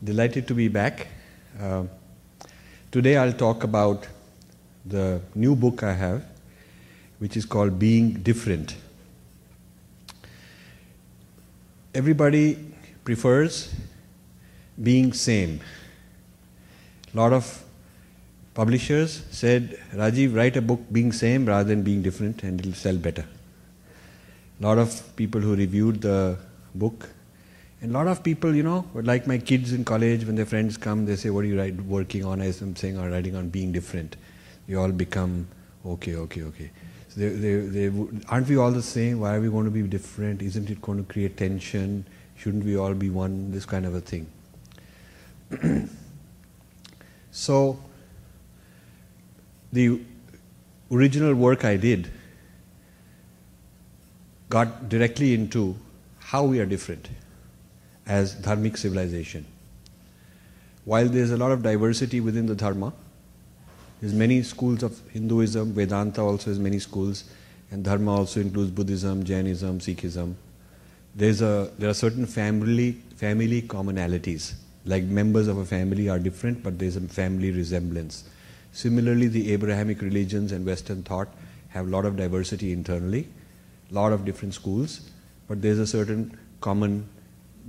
Delighted to be back. Today I'll talk about the new book I have, which is called Being Different. Everybody prefers being same. A lot of publishers said, Rajiv, write a book being same rather than being different and it'll sell better. A lot of people who reviewed the book, and a lot of people, like my kids in college, when their friends come, they say, what are you working on? I'm saying, I'm writing on being different. We all become, okay. So aren't we all the same? Why are we going to be different? Isn't it going to create tension? Shouldn't we all be one? This kind of a thing. So, the original work I did got directly into how we are different as dharmic civilization. While there's a lot of diversity within the dharma, there's many schools of Hinduism, Vedanta also has many schools, and dharma also includes Buddhism, Jainism, Sikhism. There are certain family commonalities, like members of a family are different, but there's a family resemblance. Similarly, the Abrahamic religions and Western thought have a lot of diversity internally, a lot of different schools, but there's a certain common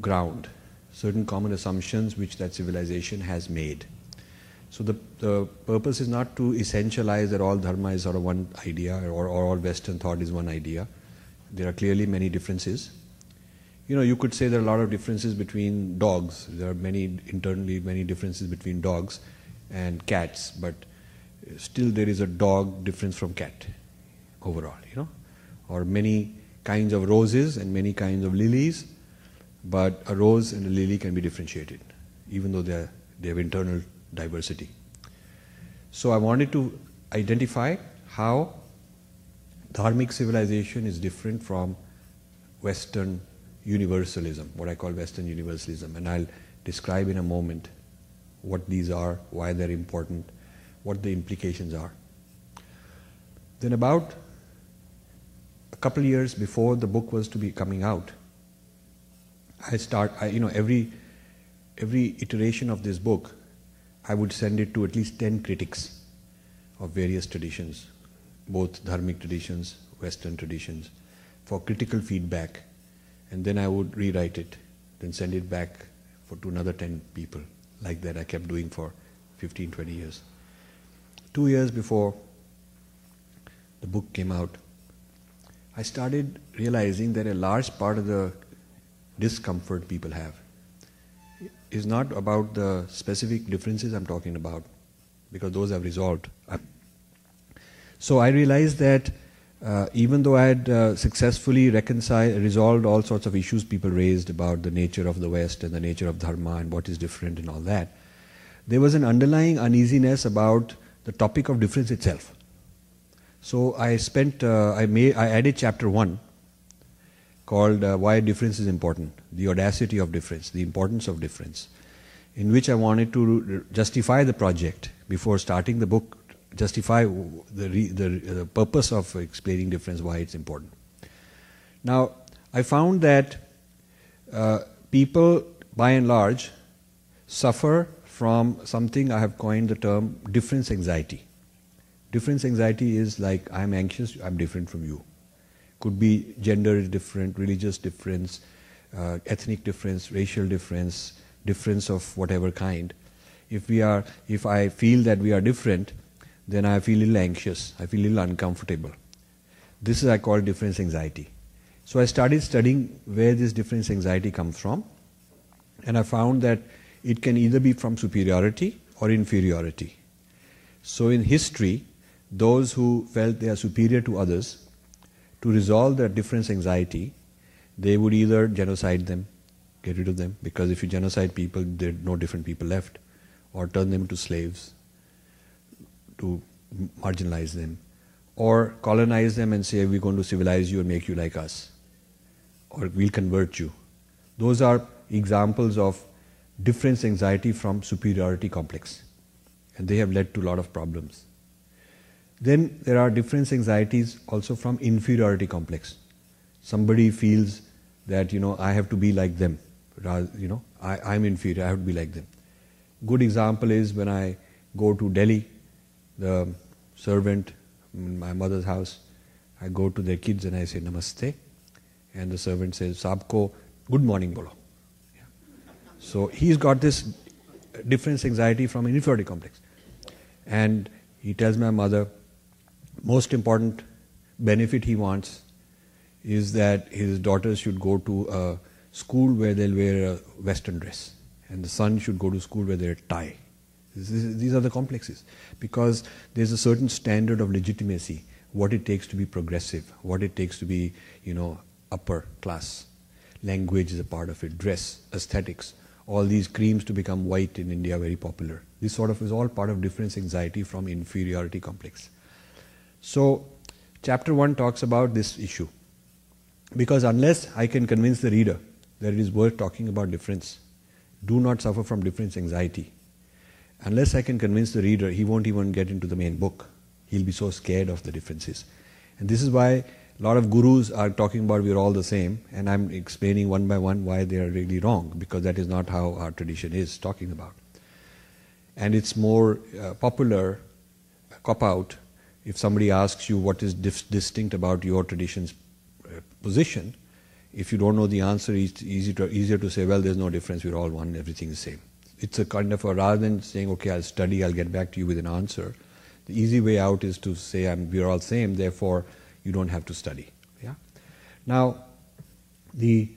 ground, certain common assumptions which that civilization has made. So the purpose is not to essentialize that all dharma is sort of one idea or all Western thought is one idea. There are clearly many differences. You could say there are a lot of differences between dogs. There are many differences between dogs and cats, but still there is a dog difference from cat overall, Or many kinds of roses and many kinds of lilies, but a rose and a lily can be differentiated, even though they have internal diversity. So I wanted to identify how dharmic civilization is different from Western universalism, what I call Western universalism, and I'll describe in a moment what these are, why they're important, what the implications are. Then about a couple years before the book was to be coming out, every iteration of this book, I would send it to at least 10 critics of various traditions, both dharmic traditions, Western traditions, for critical feedback. And then I would rewrite it, then send it back to another 10 people. Like that I kept doing for 15, 20 years. 2 years before the book came out, I started realizing that a large part of the discomfort people have is not about the specific differences I'm talking about, because those I've resolved. So I realized that even though I had successfully resolved all sorts of issues people raised about the nature of the West and the nature of dharma and what is different and all that, there was an underlying uneasiness about the topic of difference itself. So I added chapter 1 called Why Difference is Important, the audacity of difference, the importance of difference, in which I wanted to justify the project before starting the book, justify the purpose of explaining difference, why it's important. Now, I found that people, by and large, suffer from something I have coined the term difference anxiety. Difference anxiety is like, I'm anxious, I'm different from you. Could be gender is different, religious difference, ethnic difference, racial difference, difference of whatever kind. If I feel that we are different, then I feel a little anxious, I feel a little uncomfortable. This is I call difference anxiety. So I started studying where this difference anxiety comes from, and I found that it can either be from superiority or inferiority. So in history, those who felt they are superior to others, to resolve their difference anxiety, they would either genocide them, get rid of them, because if you genocide people, there are no different people left, or turn them into slaves, to marginalize them, or colonize them and say, we're going to civilize you and make you like us, or we'll convert you. Those are examples of difference anxiety from superiority complex, and they have led to a lot of problems. Then there are difference anxieties also from inferiority complex. Somebody feels that, I have to be like them. I'm inferior, I have to be like them. Good example is when I go to Delhi, the servant in my mother's house, I go to their kids and I say namaste, and the servant says, Saabko, good morning bolo. Yeah. So he's got this difference anxiety from an inferiority complex. And he tells my mother, most important benefit he wants is that his daughters should go to a school where they'll wear a western dress, and the son should go to school where they'll tie. These are the complexes, because there's a certain standard of legitimacy, what it takes to be progressive, what it takes to be, upper class. Language is a part of it, dress, aesthetics, all these creams to become white in India, very popular. This sort of is all part of difference anxiety from inferiority complex. So, chapter 1 talks about this issue. Because unless I can convince the reader that it is worth talking about difference, do not suffer from difference anxiety. Unless I can convince the reader, he won't even get into the main book. He'll be so scared of the differences. And this is why a lot of gurus are talking about we're all the same, and I'm explaining one by one why they are really wrong, because that is not how our tradition is talking about. And it's more popular cop-out if somebody asks you what is distinct about your tradition's position. If you don't know the answer, it's easier to say, well, there's no difference, we're all one, everything is the same. It's a kind of rather than saying, okay, I'll study, I'll get back to you with an answer, the easy way out is to say, we're all same, therefore you don't have to study. Yeah. Now, the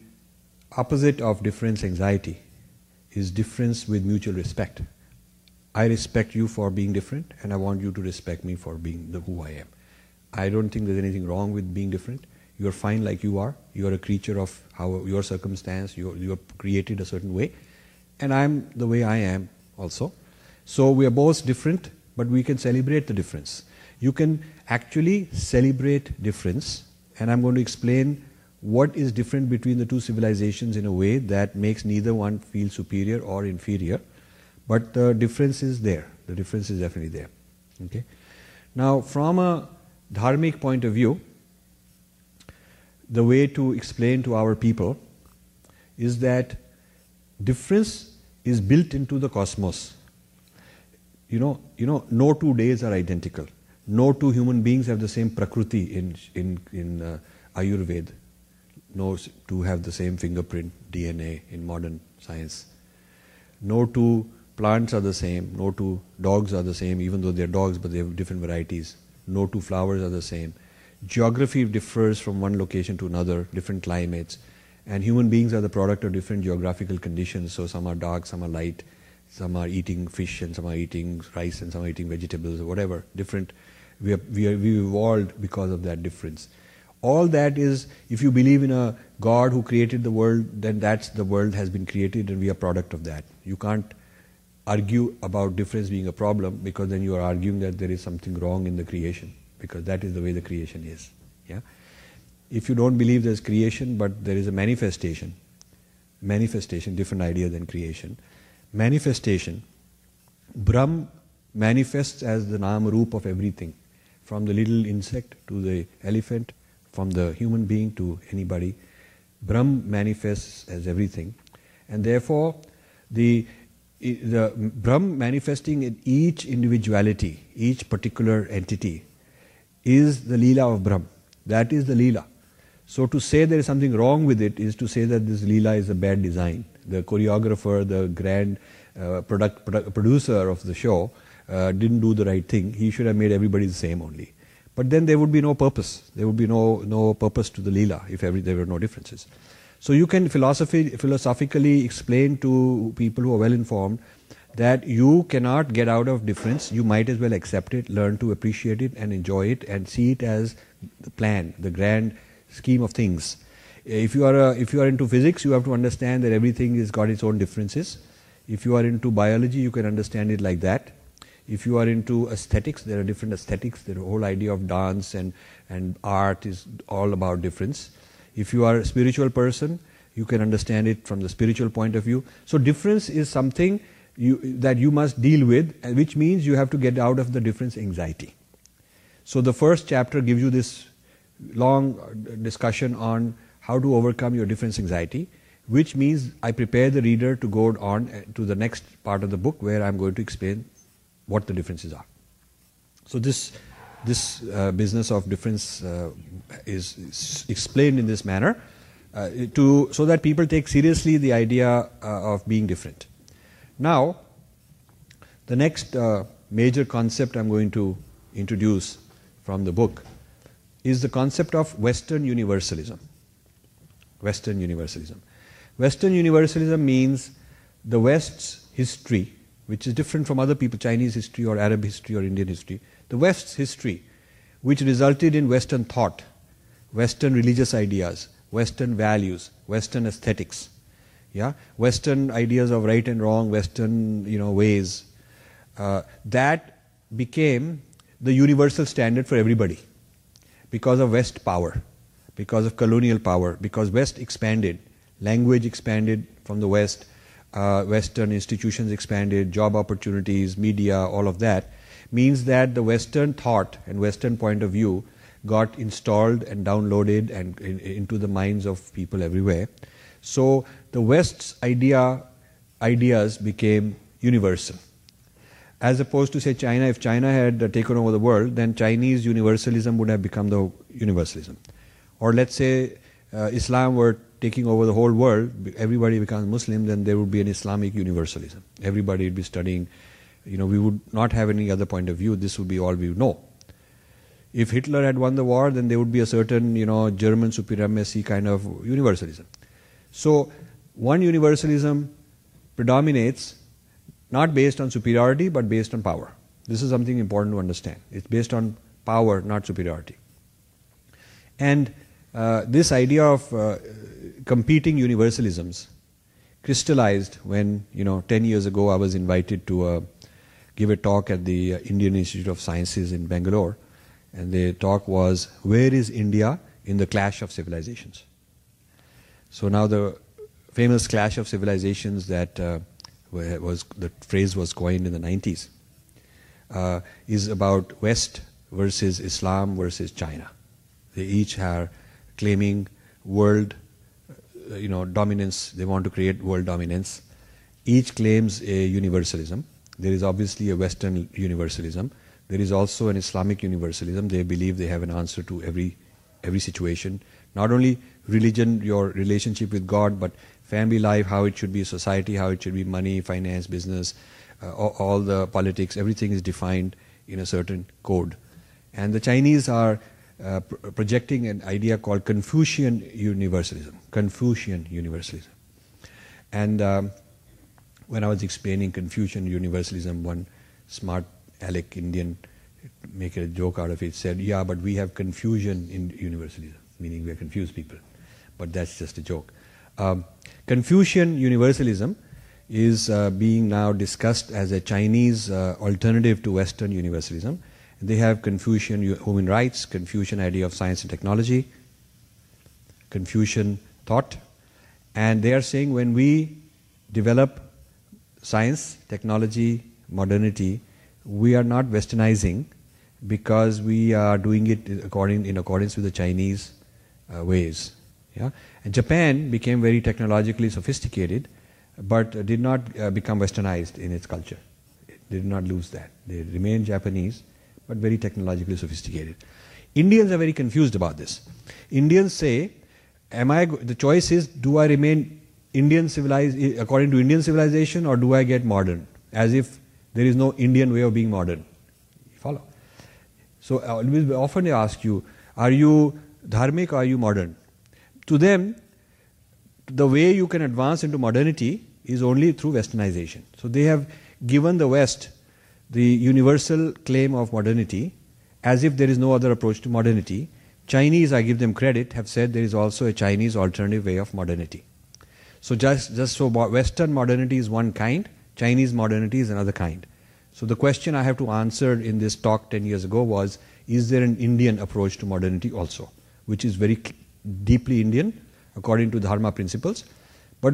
opposite of difference anxiety is difference with mutual respect. I respect you for being different, and I want you to respect me for being who I am. I don't think there's anything wrong with being different. You're fine like you are. You're a creature of how your circumstance. You're created a certain way, and I'm the way I am also. So we are both different, but we can celebrate the difference. You can actually celebrate difference, and I'm going to explain what is different between the two civilizations in a way that makes neither one feel superior or inferior. But the difference is there. The difference is definitely there. Okay. Now, from a dharmic point of view, the way to explain to our people is that difference is built into the cosmos. No 2 days are identical. No two human beings have the same prakriti in Ayurveda. No two have the same fingerprint, DNA in modern science. No two plants are the same. No two dogs are the same, even though they're dogs, but they have different varieties. No two flowers are the same. Geography differs from one location to another, different climates. And human beings are the product of different geographical conditions. So some are dark, some are light, some are eating fish, and some are eating rice, and some are eating vegetables, or whatever. Different. We evolved because of that difference. All that is, if you believe in a God who created the world, then that's the world has been created, and we are product of that. You can't argue about difference being a problem, because then you are arguing that there is something wrong in the creation, because that is the way the creation is. Yeah. If you don't believe there's creation, but there is a manifestation, different idea than creation. Manifestation, Brahm manifests as the Nam Roop of everything, from the little insect to the elephant, from the human being to anybody. Brahm manifests as everything, and therefore the Brahm manifesting in each individuality, each particular entity, is the Leela of Brahm. That is the Leela. So to say there is something wrong with it is to say that this Leela is a bad design. The choreographer, the grand producer of the show didn't do the right thing. He should have made everybody the same only. But then there would be no purpose. There would be no purpose to the Leela if there were no differences. So you can philosophically explain to people who are well informed that you cannot get out of difference. You might as well accept it, learn to appreciate it and enjoy it, and see it as the plan, the grand scheme of things. If you are into physics, you have to understand that everything has got its own differences. If you are into biology, you can understand it like that. If you are into aesthetics, there are different aesthetics. The whole idea of dance and art is all about difference. If you are a spiritual person, you can understand it from the spiritual point of view. So difference is something that you must deal with, which means you have to get out of the difference anxiety. So the first chapter gives you this long discussion on how to overcome your difference anxiety, which means I prepare the reader to go on to the next part of the book where I'm going to explain what the differences are. So this business of difference is explained in this manner so that people take seriously the idea of being different. Now, the next major concept I'm going to introduce from the book is the concept of Western universalism. Western universalism. Western universalism means the West's history, which is different from other people, Chinese history or Arab history or Indian history. The West's history, which resulted in Western thought, Western religious ideas, Western values, Western aesthetics, Western ideas of right and wrong, Western ways, that became the universal standard for everybody because of West power, because of colonial power, because West expanded, language expanded from the West, Western institutions expanded, job opportunities, media, all of that, means that the Western thought and Western point of view got installed and downloaded and into the minds of people everywhere. So the West's ideas became universal. As opposed to, say, China, if China had taken over the world, then Chinese universalism would have become the universalism. Or let's say Islam were taking over the whole world, everybody becomes Muslim, then there would be an Islamic universalism. Everybody would be studying, we would not have any other point of view, this would be all we would know. If Hitler had won the war, then there would be a certain, German supremacy kind of universalism. So one universalism predominates, not based on superiority, but based on power. This is something important to understand. It's based on power, not superiority. And this idea of competing universalisms crystallized when, 10 years ago I was invited to give a talk at the Indian Institute of Sciences in Bangalore. And the talk was, where is India in the clash of civilizations? So now the famous clash of civilizations that the phrase was coined in the 90s is about West versus Islam versus China. They each are claiming world dominance. They want to create world dominance. Each claims a universalism. There is obviously a Western universalism. There is also an Islamic universalism. They believe they have an answer to every situation. Not only religion, your relationship with God, but family life, how it should be, society, how it should be, money, finance, business, all the politics, everything is defined in a certain code. And the Chinese are projecting an idea called Confucian universalism. Confucian universalism. And when I was explaining Confucian universalism, one smart Alec Indian make a joke out of it, said, yeah, but we have confusion in universalism, meaning we are confused people. But that's just a joke. Confucian universalism is being now discussed as a Chinese alternative to Western universalism. They have Confucian human rights, Confucian idea of science and technology, Confucian thought. And they are saying when we develop science, technology, modernity, we are not westernizing because we are doing it in accordance with the Chinese ways. Yeah? And Japan became very technologically sophisticated, but did not become westernized in its culture. They did not lose that. They remained Japanese, but very technologically sophisticated. Indians are very confused about this. Indians say, the choice is, do I remain Indian civilized according to Indian civilization, or do I get modern? As if there is no Indian way of being modern. You follow? So often they ask you, are you dharmic or are you modern? To them, the way you can advance into modernity is only through westernization. So they have given the West the universal claim of modernity as if there is no other approach to modernity. Chinese, I give them credit, have said there is also a Chinese alternative way of modernity. So just so Western modernity is one kind, Chinese modernity is another kind. So the question I have to answer in this talk 10 years ago was, is there an Indian approach to modernity also, which is very deeply Indian according to Dharma principles. But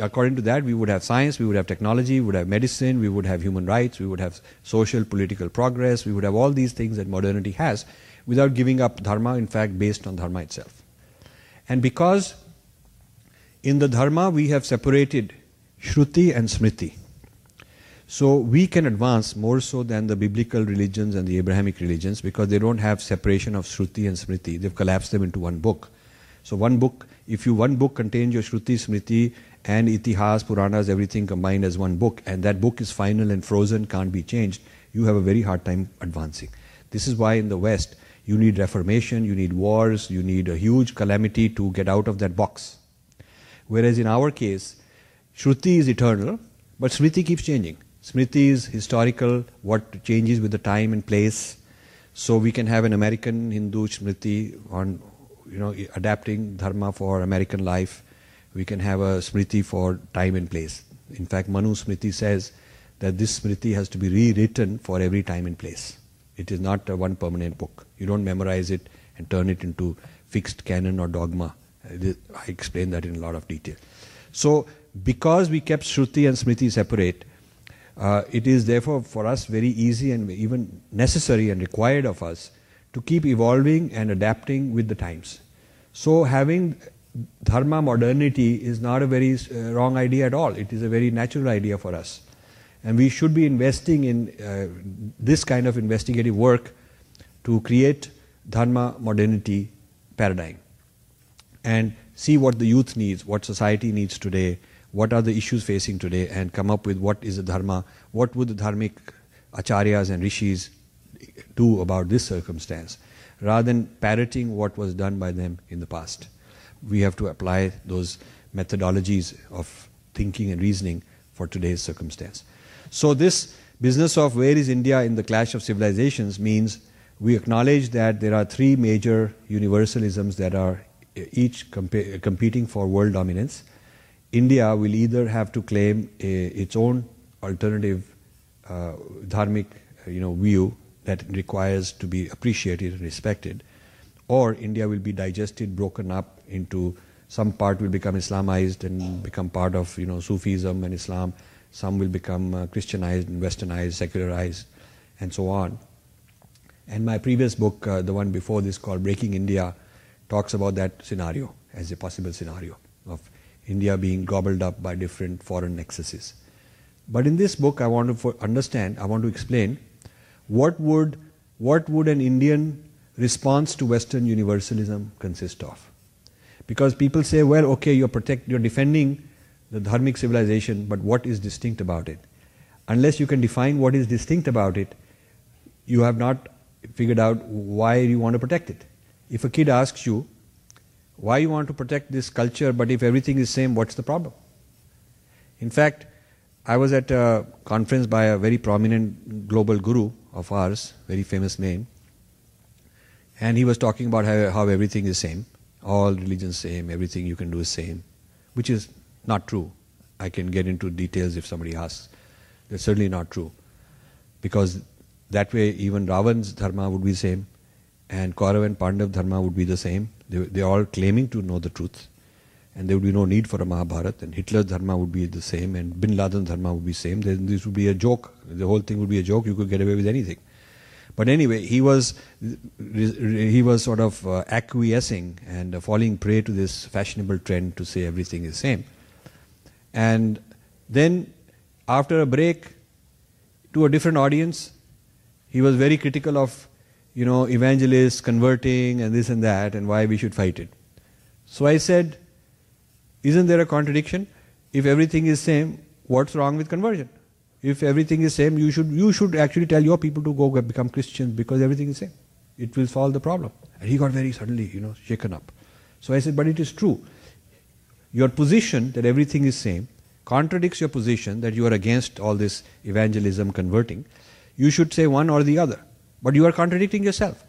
according to that, we would have science, we would have technology, we would have medicine, we would have human rights, we would have social, political progress, we would have all these things that modernity has without giving up Dharma, in fact, based on Dharma itself. And because in the Dharma we have separated Shruti and Smriti. So we can advance more so than the biblical religions and the Abrahamic religions because they don't have separation of Shruti and Smriti. They've collapsed them into one book. So one book, if one book contains your Shruti, Smriti and Itihas, Puranas, everything combined as one book, and that book is final and frozen, can't be changed, you have a very hard time advancing. This is why in the West you need reformation, you need wars, you need a huge calamity to get out of that box. Whereas in our case, Shruti is eternal, but Smriti keeps changing. Smriti is historical, what changes with the time and place. So we can have an American Hindu Smriti on, adapting Dharma for American life. We can have a Smriti for time and place. In fact, Manu Smriti says that this Smriti has to be rewritten for every time and place. It is not one permanent book. You don't memorize it and turn it into fixed canon or dogma. I explain that in a lot of detail. So, because we kept Shruti and Smriti separate, it is therefore for us very easy and even necessary and required of us to keep evolving and adapting with the times. So having Dharma modernity is not a very wrong idea at all. It is a very natural idea for us. And we should be investing in this kind of investigative work to create Dharma modernity paradigm and see what the youth needs, what society needs today, what are the issues facing today, and come up with what is the Dharma, what would the Dharmic Acharyas and Rishis do about this circumstance, rather than parroting what was done by them in the past. We have to apply those methodologies of thinking and reasoning for today's circumstance. So this business of where is India in the clash of civilizations means we acknowledge that there are three major universalisms that are each competing for world dominance. India will either have to claim its own alternative dharmic view that requires to be appreciated and respected, or India will be digested, broken up into some part will become Islamized and become part of Sufism and Islam, some will become Christianized and westernized, secularized, and so on. And my previous book, the one before this called Breaking India, talks about that scenario as a possible scenario of India being gobbled up by different foreign excesses. But in this book I want to explain what would an Indian response to Western universalism consist of. Because people say, well, okay, you're defending the dharmic civilization, but what is distinct about it? Unless you can define what is distinct about it, you have not figured out why you want to protect it. If a kid asks you, why you want to protect this culture, but if everything is same, what's the problem? In fact, I was at a conference by a very prominent global guru of ours, very famous name, and he was talking about how everything is same, all religions same, everything you can do is same, which is not true. I can get into details if somebody asks. That's certainly not true, because that way even Ravan's dharma would be same, and Kaurav and Pandav dharma would be the same. They are all claiming to know the truth, and there would be no need for a Mahabharata, and Hitler's dharma would be the same, and Bin Laden's dharma would be same. Then this would be a joke. The whole thing would be a joke. You could get away with anything. But anyway, he was sort of acquiescing and falling prey to this fashionable trend to say everything is same. And then after a break, to a different audience, he was very critical of evangelists converting and this and that, and why we should fight it. So I said, isn't there a contradiction? If everything is same, what's wrong with conversion? If everything is same, you should actually tell your people to go become Christians because everything is same. It will solve the problem. And he got very suddenly, shaken up. So I said, but it is true. Your position that everything is same contradicts your position that you are against all this evangelism converting. You should say one or the other. But you are contradicting yourself.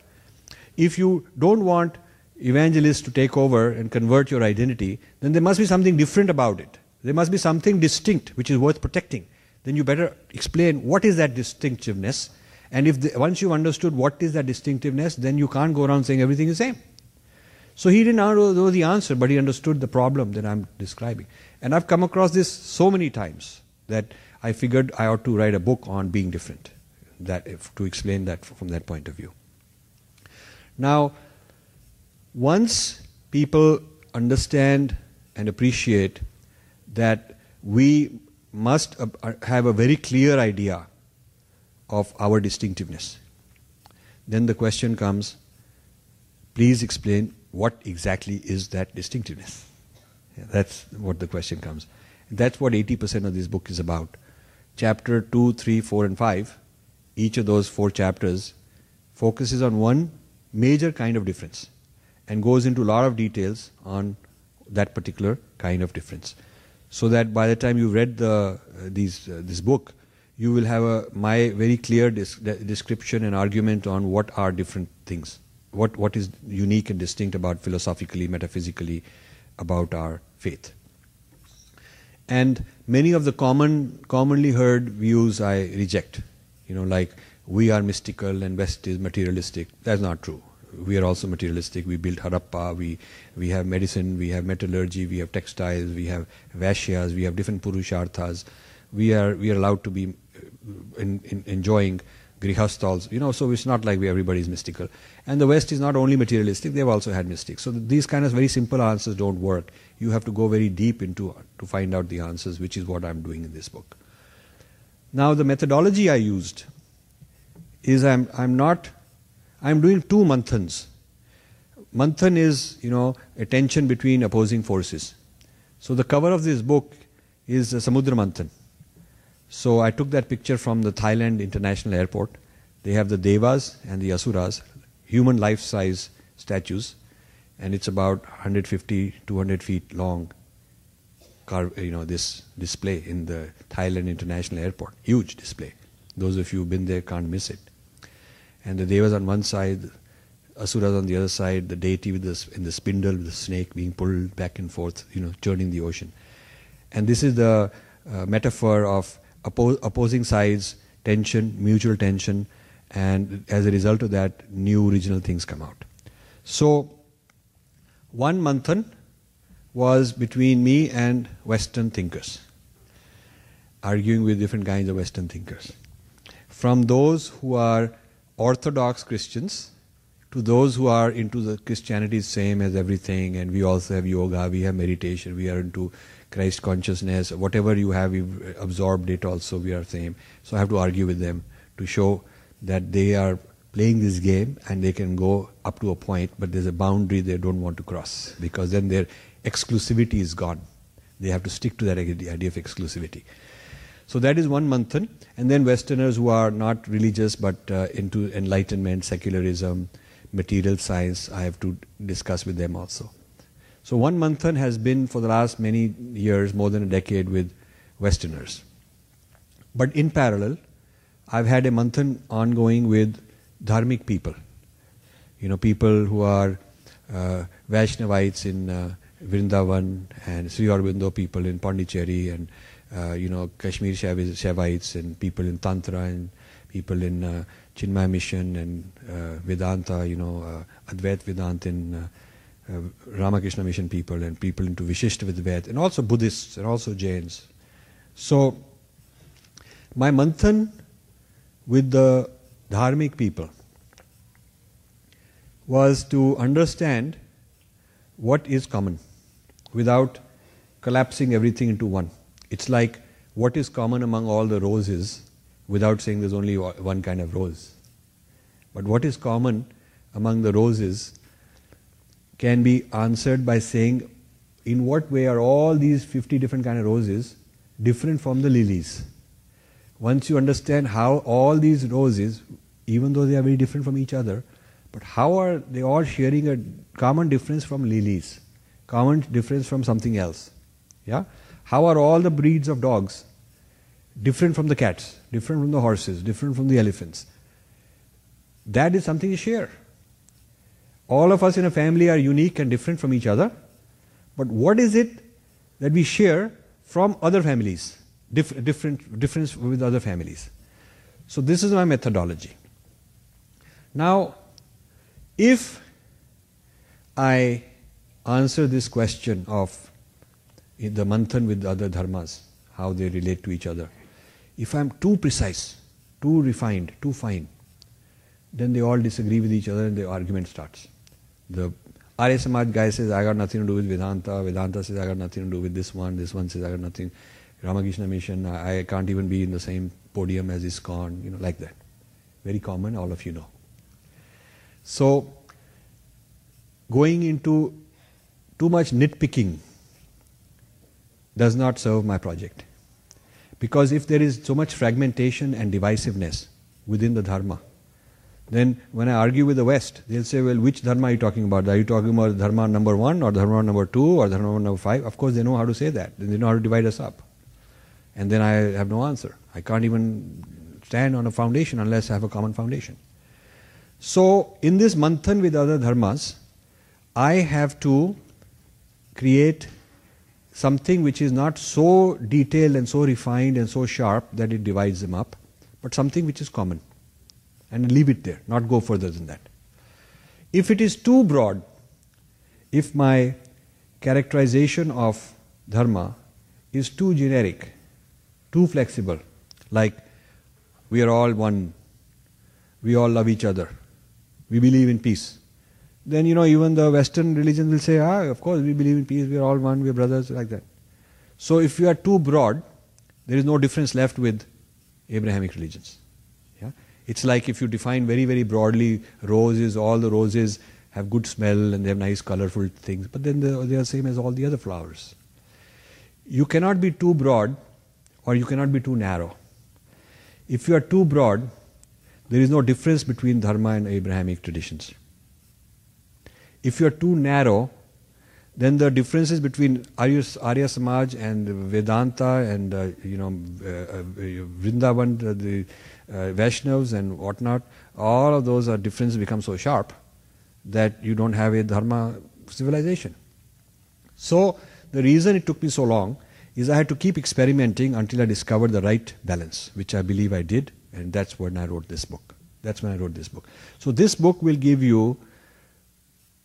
If you don't want evangelists to take over and convert your identity, then there must be something different about it. There must be something distinct which is worth protecting. Then you better explain what is that distinctiveness. And once you've understood what is that distinctiveness, then you can't go around saying everything is the same. So he didn't know the answer, but he understood the problem that I'm describing. And I've come across this so many times that I figured I ought to write a book on being different, to explain that from that point of view. Now, once people understand and appreciate that we must have a very clear idea of our distinctiveness. Then the question comes, please explain what exactly is that distinctiveness. Yeah, that's what the question comes. That's what 80% of this book is about. Chapter 2, 3, 4 and 5, each of those 4 chapters focuses on one major kind of difference and goes into a lot of details on that particular kind of difference. So that by the time you've read this book, you will have my very clear description and argument on what are different things, what is unique and distinct about philosophically, metaphysically, about our faith. And many of the commonly heard views I reject. Like we are mystical and West is materialistic. That's not true. We are also materialistic. We built Harappa, we have medicine, we have metallurgy, we have textiles, we have Vaishyas, we have different Purusharthas. We are allowed to be enjoying Grihasthas, so it's not like everybody is mystical. And the West is not only materialistic, they've also had mystics. So these kind of very simple answers don't work. You have to go very deep into to find out the answers, which is what I'm doing in this book. Now the methodology I used is I'm doing 2 manthans. Manthan is, a tension between opposing forces. So the cover of this book is Samudra Manthan. So I took that picture from the Thailand International Airport. They have the Devas and the Asuras, human life-size statues, and it's about 150, 200 feet long. This display in the Thailand International Airport, huge display. Those of you who've been there can't miss it. And the Devas on one side, Asuras on the other side, the deity in the spindle with the snake being pulled back and forth, churning the ocean. And this is the metaphor of opposing sides, tension, mutual tension, and as a result of that, new original things come out. So, one manthan was between me and Western thinkers, arguing with different kinds of Western thinkers. From those who are Orthodox Christians to those who are into the Christianity is same as everything, and we also have yoga, we have meditation, we are into Christ consciousness, whatever you have, we've absorbed it also, we are same. So I have to argue with them to show that they are playing this game and they can go up to a point, but there's a boundary they don't want to cross, because then their exclusivity is gone. They have to stick to that idea of exclusivity. So that is one manthan. And then Westerners who are not religious but into enlightenment, secularism, material science, I have to discuss with them also. So one manthan has been for the last many years, more than a decade, with Westerners. But in parallel, I've had a manthan ongoing with dharmic people. People who are Vaishnavites in Vrindavan, and Sri Aurobindo people in Pondicherry, and Kashmir Shaivites, and people in Tantra, and people in Chinmaya Mission, and Vedanta, Advait Vedanta in Ramakrishna Mission people, and people into Vishishta Vedvait, and also Buddhists, and also Jains. So, my manthan with the dharmic people was to understand what is common without collapsing everything into one. It's like what is common among all the roses without saying there's only one kind of rose. But what is common among the roses can be answered by saying, in what way are all these 50 different kind of roses different from the lilies? Once you understand how all these roses, even though they are very different from each other, but how are they all sharing a common difference from lilies, common difference from something else? Yeah? How are all the breeds of dogs different from the cats, different from the horses, different from the elephants? That is something to share. All of us in a family are unique and different from each other, but what is it that we share from other families, difference with other families? So this is my methodology. Now, if I answer this question of the manthan with the other dharmas, how they relate to each other, if I'm too precise, too refined, too fine, then they all disagree with each other and the argument starts. The Arya Samaj guy says, I got nothing to do with Vedanta. Vedanta says, I got nothing to do with this one. This one says, I got nothing. Ramakrishna Mission, I can't even be in the same podium as ISKCON, you know, like that. Very common, all of you know. So, going into too much nitpicking does not serve my project. Because if there is so much fragmentation and divisiveness within the Dharma, then when I argue with the West, they'll say, well, which Dharma are you talking about? Are you talking about Dharma number 1 or Dharma number 2 or Dharma number 5? Of course, they know how to say that. They know how to divide us up. And then I have no answer. I can't even stand on a foundation unless I have a common foundation. So, in this manthan with other dharmas, I have to create something which is not so detailed and so refined and so sharp that it divides them up, but something which is common. And leave it there, not go further than that. If it is too broad, if my characterization of dharma is too generic, too flexible, like we are all one, we all love each other, we believe in peace, then even the Western religions will say, of course we believe in peace, we are all one, we are brothers, like that. So if you are too broad, there is no difference left with Abrahamic religions. Yeah? It's like if you define very, very broadly roses, all the roses have good smell and they have nice colorful things, but then they are same as all the other flowers. You cannot be too broad or you cannot be too narrow. If you are too broad, there is no difference between Dharma and Abrahamic traditions. If you are too narrow, then the differences between Arya Samaj and Vedanta and Vrindavan, the Vaishnavas and whatnot, all of those differences become so sharp that you don't have a Dharma civilization. So the reason it took me so long is I had to keep experimenting until I discovered the right balance, which I believe I did, and that's when I wrote this book. That's when I wrote this book. So this book will give you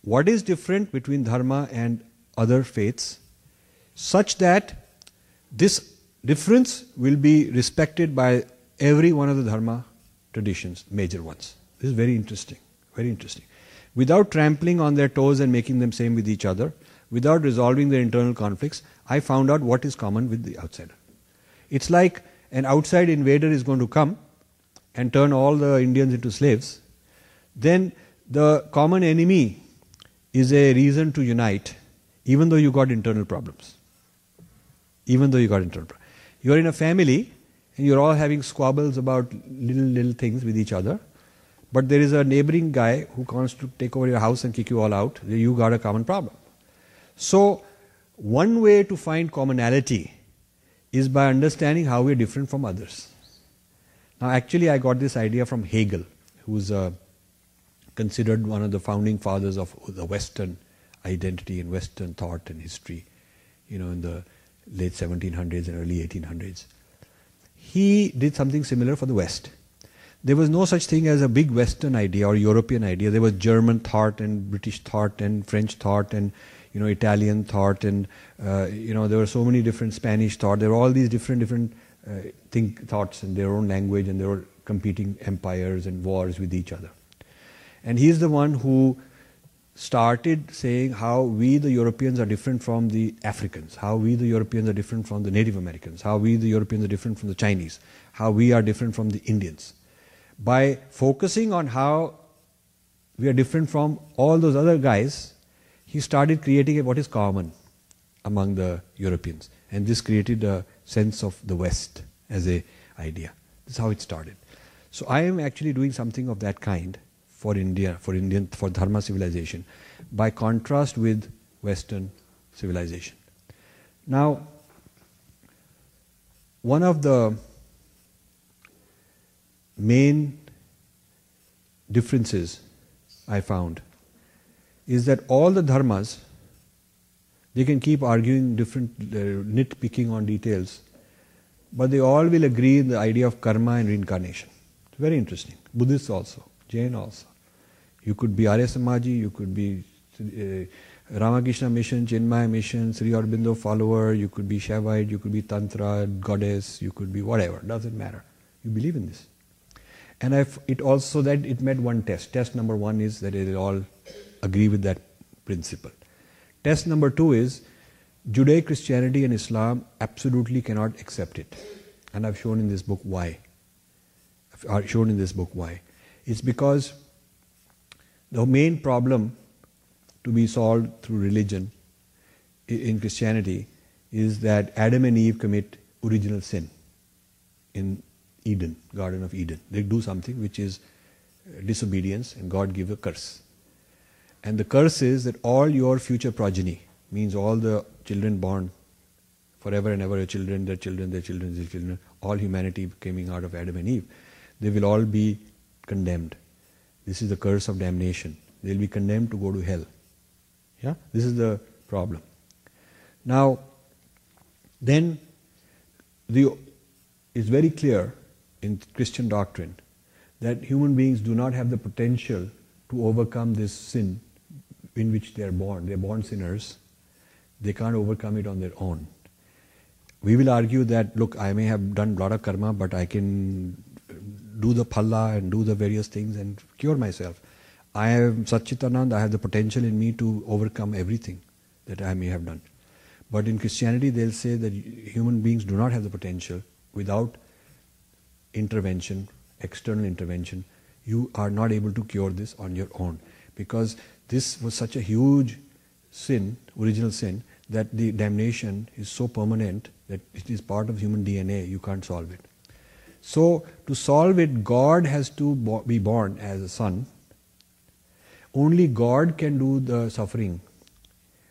what is different between Dharma and other faiths, such that this difference will be respected by every one of the Dharma traditions, major ones. This is very interesting, very interesting. Without trampling on their toes and making them same with each other, without resolving their internal conflicts, I found out what is common with the outsider. It's like an outside invader is going to come and turn all the Indians into slaves. Then the common enemy is a reason to unite, even though you got internal problems. Even though you got internal problems. You're in a family and you're all having squabbles about little things with each other, but there is a neighboring guy who wants to take over your house and kick you all out. You got a common problem. So, one way to find commonality is by understanding how we are different from others. Now, actually, I got this idea from Hegel, who's considered one of the founding fathers of the Western identity and Western thought and history, in the late 1700s and early 1800s. He did something similar for the West. There was no such thing as a big Western idea or European idea. There was German thought and British thought and French thought and Italian thought and there were so many different Spanish thought. There were all these different thoughts in their own language, and they were competing empires and wars with each other. And he's the one who started saying how we the Europeans are different from the Africans, how we the Europeans are different from the Native Americans, how we the Europeans are different from the Chinese, how we are different from the Indians. By focusing on how we are different from all those other guys, he started creating what is common among the Europeans. And this created a sense of the West as an idea. This is how it started. So I am actually doing something of that kind for India, for Dharma civilization, by contrast with Western civilization. Now, one of the main differences I found is that all the dharmas, they can keep arguing different, nitpicking on details, but they all will agree in the idea of karma and reincarnation. It's very interesting. Buddhists also, Jain also. You could be Arya Samaji, you could be Ramakrishna Mission, Chinmaya Mission, Sri Aurobindo follower, you could be Shaivite, you could be Tantra, goddess, you could be whatever, doesn't matter. You believe in this. And it also that it met one test. Test number one is that they all agree with that principle. Test number 2 is Judeo-Christianity and Islam absolutely cannot accept it. And I've shown in this book why. It's because the main problem to be solved through religion in Christianity is that Adam and Eve commit original sin in Eden, Garden of Eden. They do something which is disobedience, and God gives a curse. And the curse is that all your future progeny, means all the children born forever and ever, your children, their children, their children, their children, all humanity coming out of Adam and Eve, they will all be condemned. This is the curse of damnation. They will be condemned to go to hell. Yeah, this is the problem. Now, then, it's very clear in Christian doctrine that human beings do not have the potential to overcome this sin in which they are born. They are born sinners. They can't overcome it on their own. We will argue that, look, I may have done a lot of karma, but I can do the phalla and do the various things and cure myself. I am Satchitanand, I have the potential in me to overcome everything that I may have done. But in Christianity, they'll say that human beings do not have the potential. Without intervention, external intervention, you are not able to cure this on your own. Because this was such a huge sin, original sin, that the damnation is so permanent that it is part of human DNA, you can't solve it. So, to solve it, God has to be born as a son. Only God can do the suffering.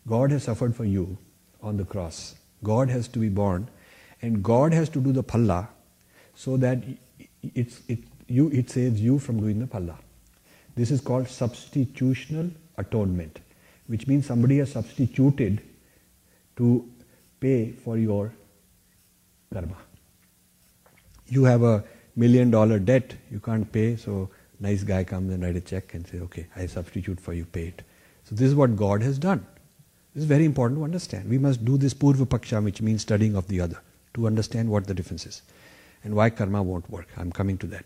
God has suffered for you on the cross. God has to be born, and God has to do the phalla, so that it saves you from doing the phalla. This is called substitutional atonement, which means somebody has substituted to pay for your karma. You have $1 million debt, you can't pay, so nice guy comes and writes a check and says, okay, I substitute for you, pay it. So this is what God has done. This is very important to understand. We must do this Purva Paksha, which means studying of the other, to understand what the difference is and why karma won't work. I'm coming to that.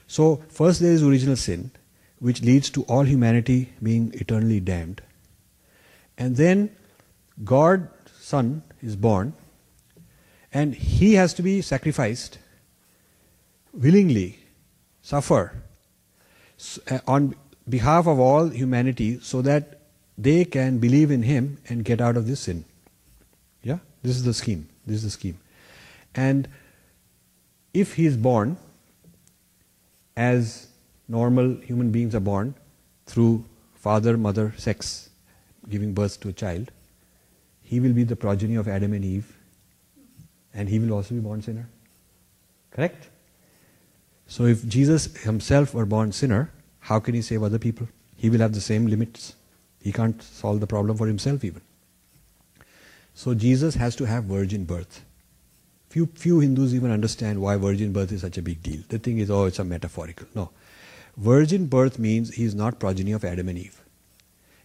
So first there is original sin, which leads to all humanity being eternally damned. And then God, Son, is born, and He has to be sacrificed willingly, suffer on behalf of all humanity, so that they can believe in Him and get out of this sin. Yeah? This is the scheme. This is the scheme. And if He is born as normal human beings are born, through father-mother sex, giving birth to a child, He will be the progeny of Adam and Eve, and He will also be born sinner. Correct? So if Jesus Himself were born sinner, how can He save other people? He will have the same limits. He can't solve the problem for Himself even. So Jesus has to have virgin birth. Few Hindus even understand why virgin birth is such a big deal. They think it's a metaphorical. No. Virgin birth means He is not progeny of Adam and Eve.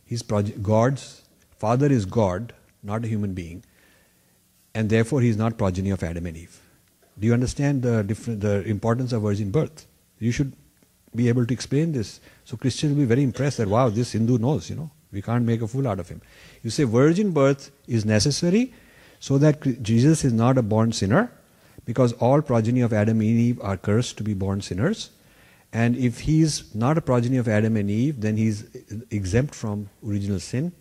He's God's father is God, not a human being, and therefore He is not progeny of Adam and Eve. Do you understand the importance of virgin birth? You should be able to explain this. So Christians will be very impressed that, wow, this Hindu knows, we can't make a fool out of him. You say virgin birth is necessary so that Jesus is not a born sinner, because all progeny of Adam and Eve are cursed to be born sinners. And if He is not a progeny of Adam and Eve, then He is exempt from original sin.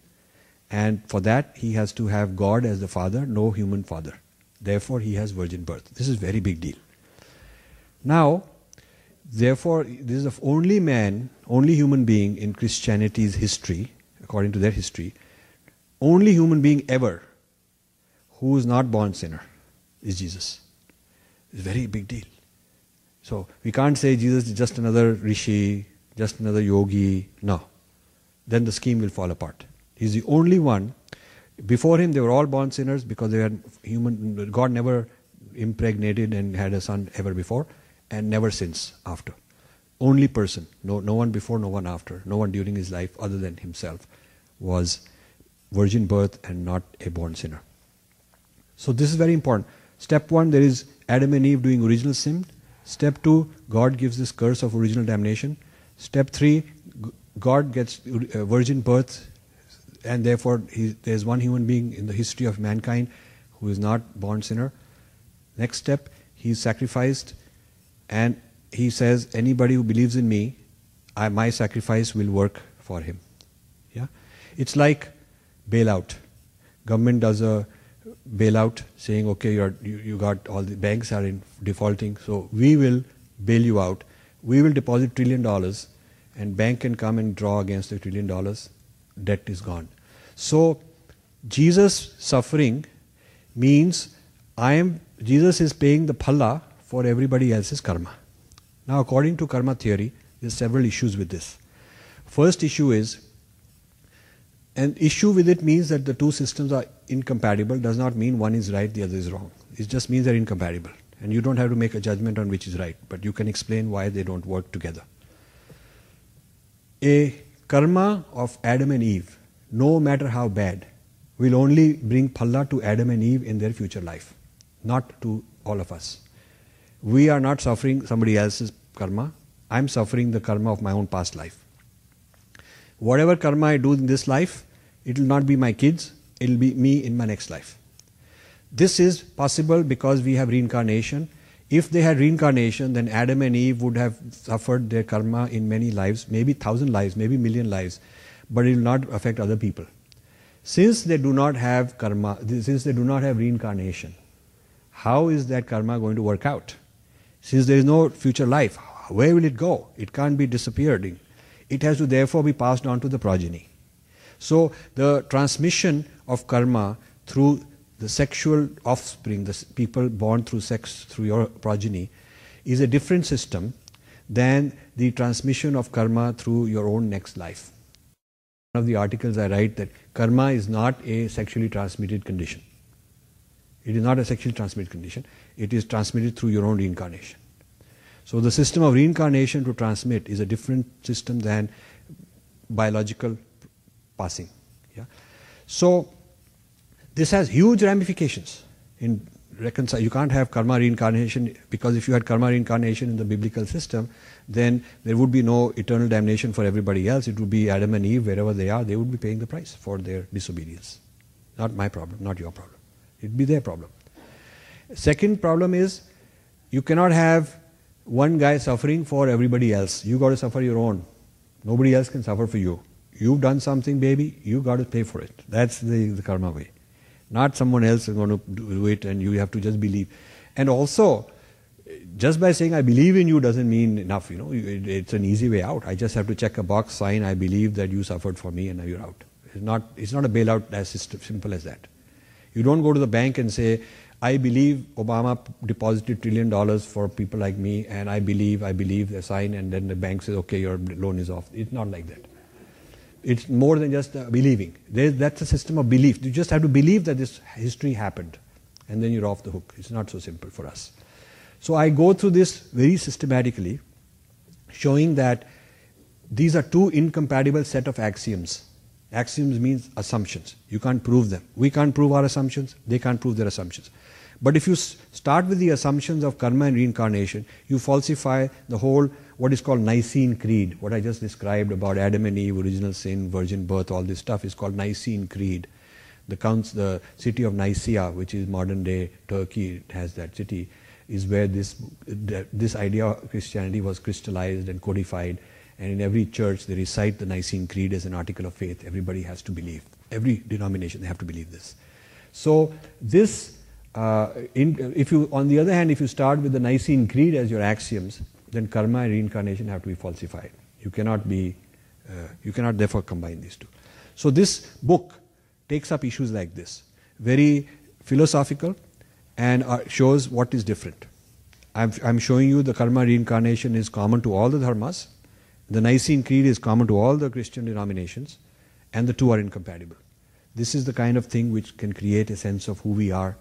And for that, He has to have God as the father, no human father. Therefore, He has virgin birth. This is a very big deal. Now, therefore, this is the only man, only human being in Christianity's history, according to their history, only human being ever who is not born sinner is Jesus. It's a very big deal. So, we can't say Jesus is just another rishi, just another yogi. No. Then the scheme will fall apart. He's the only one. Before Him, they were all born sinners because they had human. God never impregnated and had a son ever before, and never since after. Only person, no one before, no one after, no one during His life other than Himself was virgin birth and not a born sinner. So this is very important. Step 1, there is Adam and Eve doing original sin. Step 2, God gives this curse of original damnation. Step 3, God gets virgin birth and therefore there's one human being in the history of mankind who is not born sinner. Next step, he's sacrificed, and he says, anybody who believes in me, my sacrifice will work for him. Yeah, it's like bailout. Government does a bailout, saying, okay, you got all the banks are in defaulting, so we will bail you out. We will deposit $1 trillion, and bank can come and draw against the $1 trillion. Debt is gone. So Jesus suffering means Jesus is paying the phalla for everybody else's karma. Now, according to karma theory, there's several issues with this. First issue is, an issue with it means that the two systems are incompatible. Does not mean one is right, the other is wrong. It just means they're incompatible. And you don't have to make a judgment on which is right, but you can explain why they don't work together. A karma of Adam and Eve, no matter how bad, will only bring phalla to Adam and Eve in their future life, not to all of us. We are not suffering somebody else's karma. I'm suffering the karma of my own past life. Whatever karma I do in this life, it will not be my kids, it will be me in my next life. This is possible because we have reincarnation. If they had reincarnation, then Adam and Eve would have suffered their karma in many lives, maybe 1,000 lives, maybe 1,000,000 lives, but it will not affect other people. Since they do not have karma, since they do not have reincarnation, how is that karma going to work out? Since there is no future life, where will it go? It can't be disappeared. It has to therefore be passed on to the progeny. So the transmission of karma through the sexual offspring, the people born through sex, through your progeny, is a different system than the transmission of karma through your own next life. One of the articles I write that karma is not a sexually transmitted condition. It is not a sexually transmitted condition. It is transmitted through your own reincarnation. So the system of reincarnation to transmit is a different system than biological passing. Yeah? So this has huge ramifications in reconcile. You can't have karma reincarnation, because if you had karma reincarnation in the biblical system, then there would be no eternal damnation for everybody else. It would be Adam and Eve, wherever they are, they would be paying the price for their disobedience. Not my problem, not your problem. It would be their problem. Second problem is, you cannot have one guy suffering for everybody else. You got to suffer your own. Nobody else can suffer for you. You've done something, baby, you got to pay for it. That's the karma way. Not someone else is going to do it and you have to just believe. And also, just by saying I believe in you doesn't mean enough. It's an easy way out. I just have to check a box, sign, I believe that you suffered for me, and now you're out. It's not a bailout as simple as that. You don't go to the bank and say, I believe Obama deposited $1 trillion for people like me, and I believe, they sign, and then the bank says, okay, your loan is off. It's not like that. It's more than just believing. That's a system of belief. You just have to believe that this history happened, and then you're off the hook. It's not so simple for us. So I go through this very systematically, showing that these are two incompatible set of axioms. Axioms means assumptions. You can't prove them. We can't prove our assumptions. They can't prove their assumptions. But if you start with the assumptions of karma and reincarnation, you falsify the whole, what is called Nicene Creed. What I just described about Adam and Eve, original sin, virgin birth, all this stuff is called Nicene Creed. The city of Nicaea, which is modern day Turkey, has that city, is where this idea of Christianity was crystallized and codified. And in every church, they recite the Nicene Creed as an article of faith. Everybody has to believe. Every denomination, they have to believe this. So this, on the other hand, if you start with the Nicene Creed as your axioms, then karma and reincarnation have to be falsified. You cannot therefore combine these two. So this book takes up issues like this, very philosophical, and shows what is different. I'm showing you the karma reincarnation is common to all the dharmas. The Nicene Creed is common to all the Christian denominations, and the two are incompatible. This is the kind of thing which can create a sense of who we are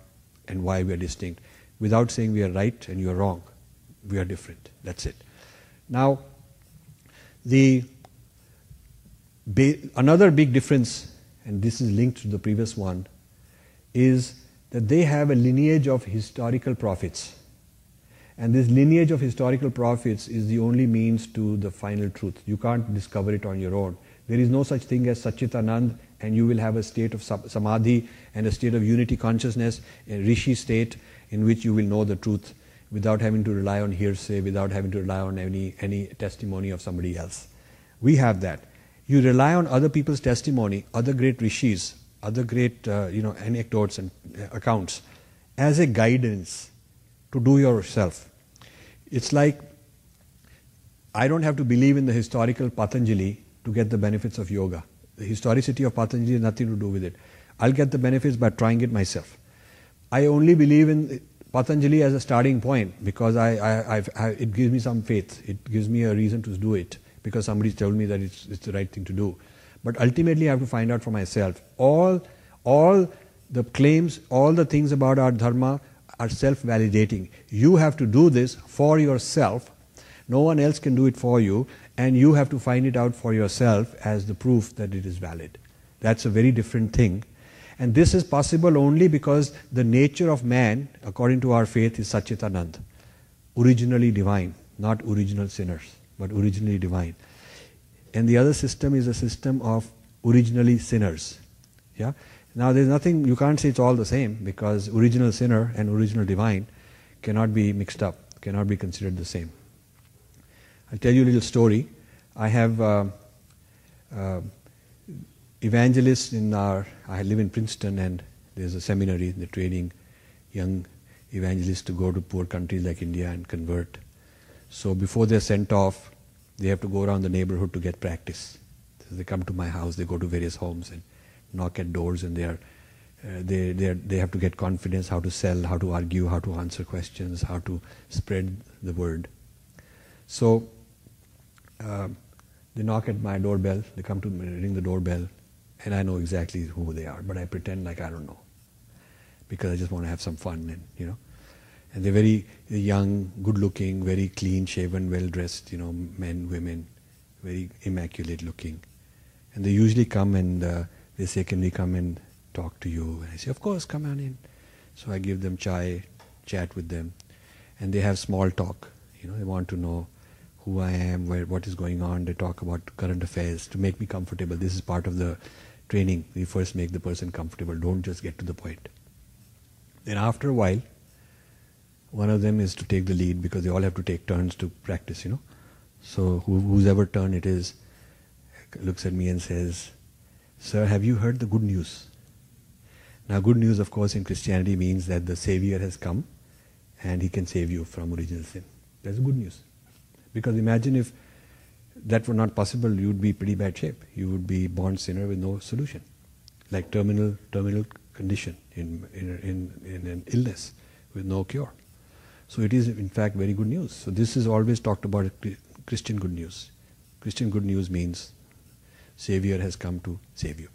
and why we are distinct, without saying we are right and you are wrong. We are different. That's it. Now, another big difference, and this is linked to the previous one, is that they have a lineage of historical prophets. And this lineage of historical prophets is the only means to the final truth. You can't discover it on your own. There is no such thing as Satchitanand and you will have a state of samadhi and a state of unity consciousness, a rishi state in which you will know the truth without having to rely on hearsay, without having to rely on any testimony of somebody else. We have that. You rely on other people's testimony, other great rishis, other great anecdotes and accounts as a guidance to do yourself. It's like I don't have to believe in the historical Patanjali to get the benefits of yoga. The historicity of Patanjali has nothing to do with it. I'll get the benefits by trying it myself. I only believe in Patanjali as a starting point because it gives me some faith. It gives me a reason to do it because somebody told me that it's the right thing to do. But ultimately I have to find out for myself. All the claims, all the things about our dharma are self-validating. You have to do this for yourself. No one else can do it for you, and you have to find it out for yourself as the proof that it is valid. That's a very different thing. And this is possible only because the nature of man, according to our faith, is Satchitanand, originally divine, not original sinners, but originally divine. And the other system is a system of originally sinners. Yeah. Now there's nothing, you can't say it's all the same because original sinner and original divine cannot be mixed up, cannot be considered the same. I'll tell you a little story. I have evangelists I live in Princeton, and there's a seminary, they're training young evangelists to go to poor countries like India and convert. So before they're sent off, they have to go around the neighborhood to get practice. So they come to my house, they go to various homes and knock at doors, and they have to get confidence, how to sell, how to argue, how to answer questions, how to spread the word. So they knock at my doorbell, they come to ring the doorbell, and I know exactly who they are, but I pretend like I don't know because I just want to have some fun, and and they're very young, good-looking, very clean-shaven, well-dressed, men, women, very immaculate looking, and they usually come and they say, "Can we come and talk to you?" And I say, "Of course, come on in." So I give them chai, chat with them, and they have small talk. They want to know who I am, what is going on. They talk about current affairs to make me comfortable. This is part of the training. We first make the person comfortable. Don't just get to the point. Then after a while, one of them is to take the lead because they all have to take turns to practice, So whoever turn it is looks at me and says, "Sir, have you heard the good news?" Now good news, of course, in Christianity means that the Savior has come and He can save you from original sin. That's good news. Because imagine if that were not possible, you would be in pretty bad shape. You would be born sinner with no solution, like terminal condition in an illness with no cure. So it is in fact very good news. So this is always talked about Christian good news. Christian good news means Savior has come to save you.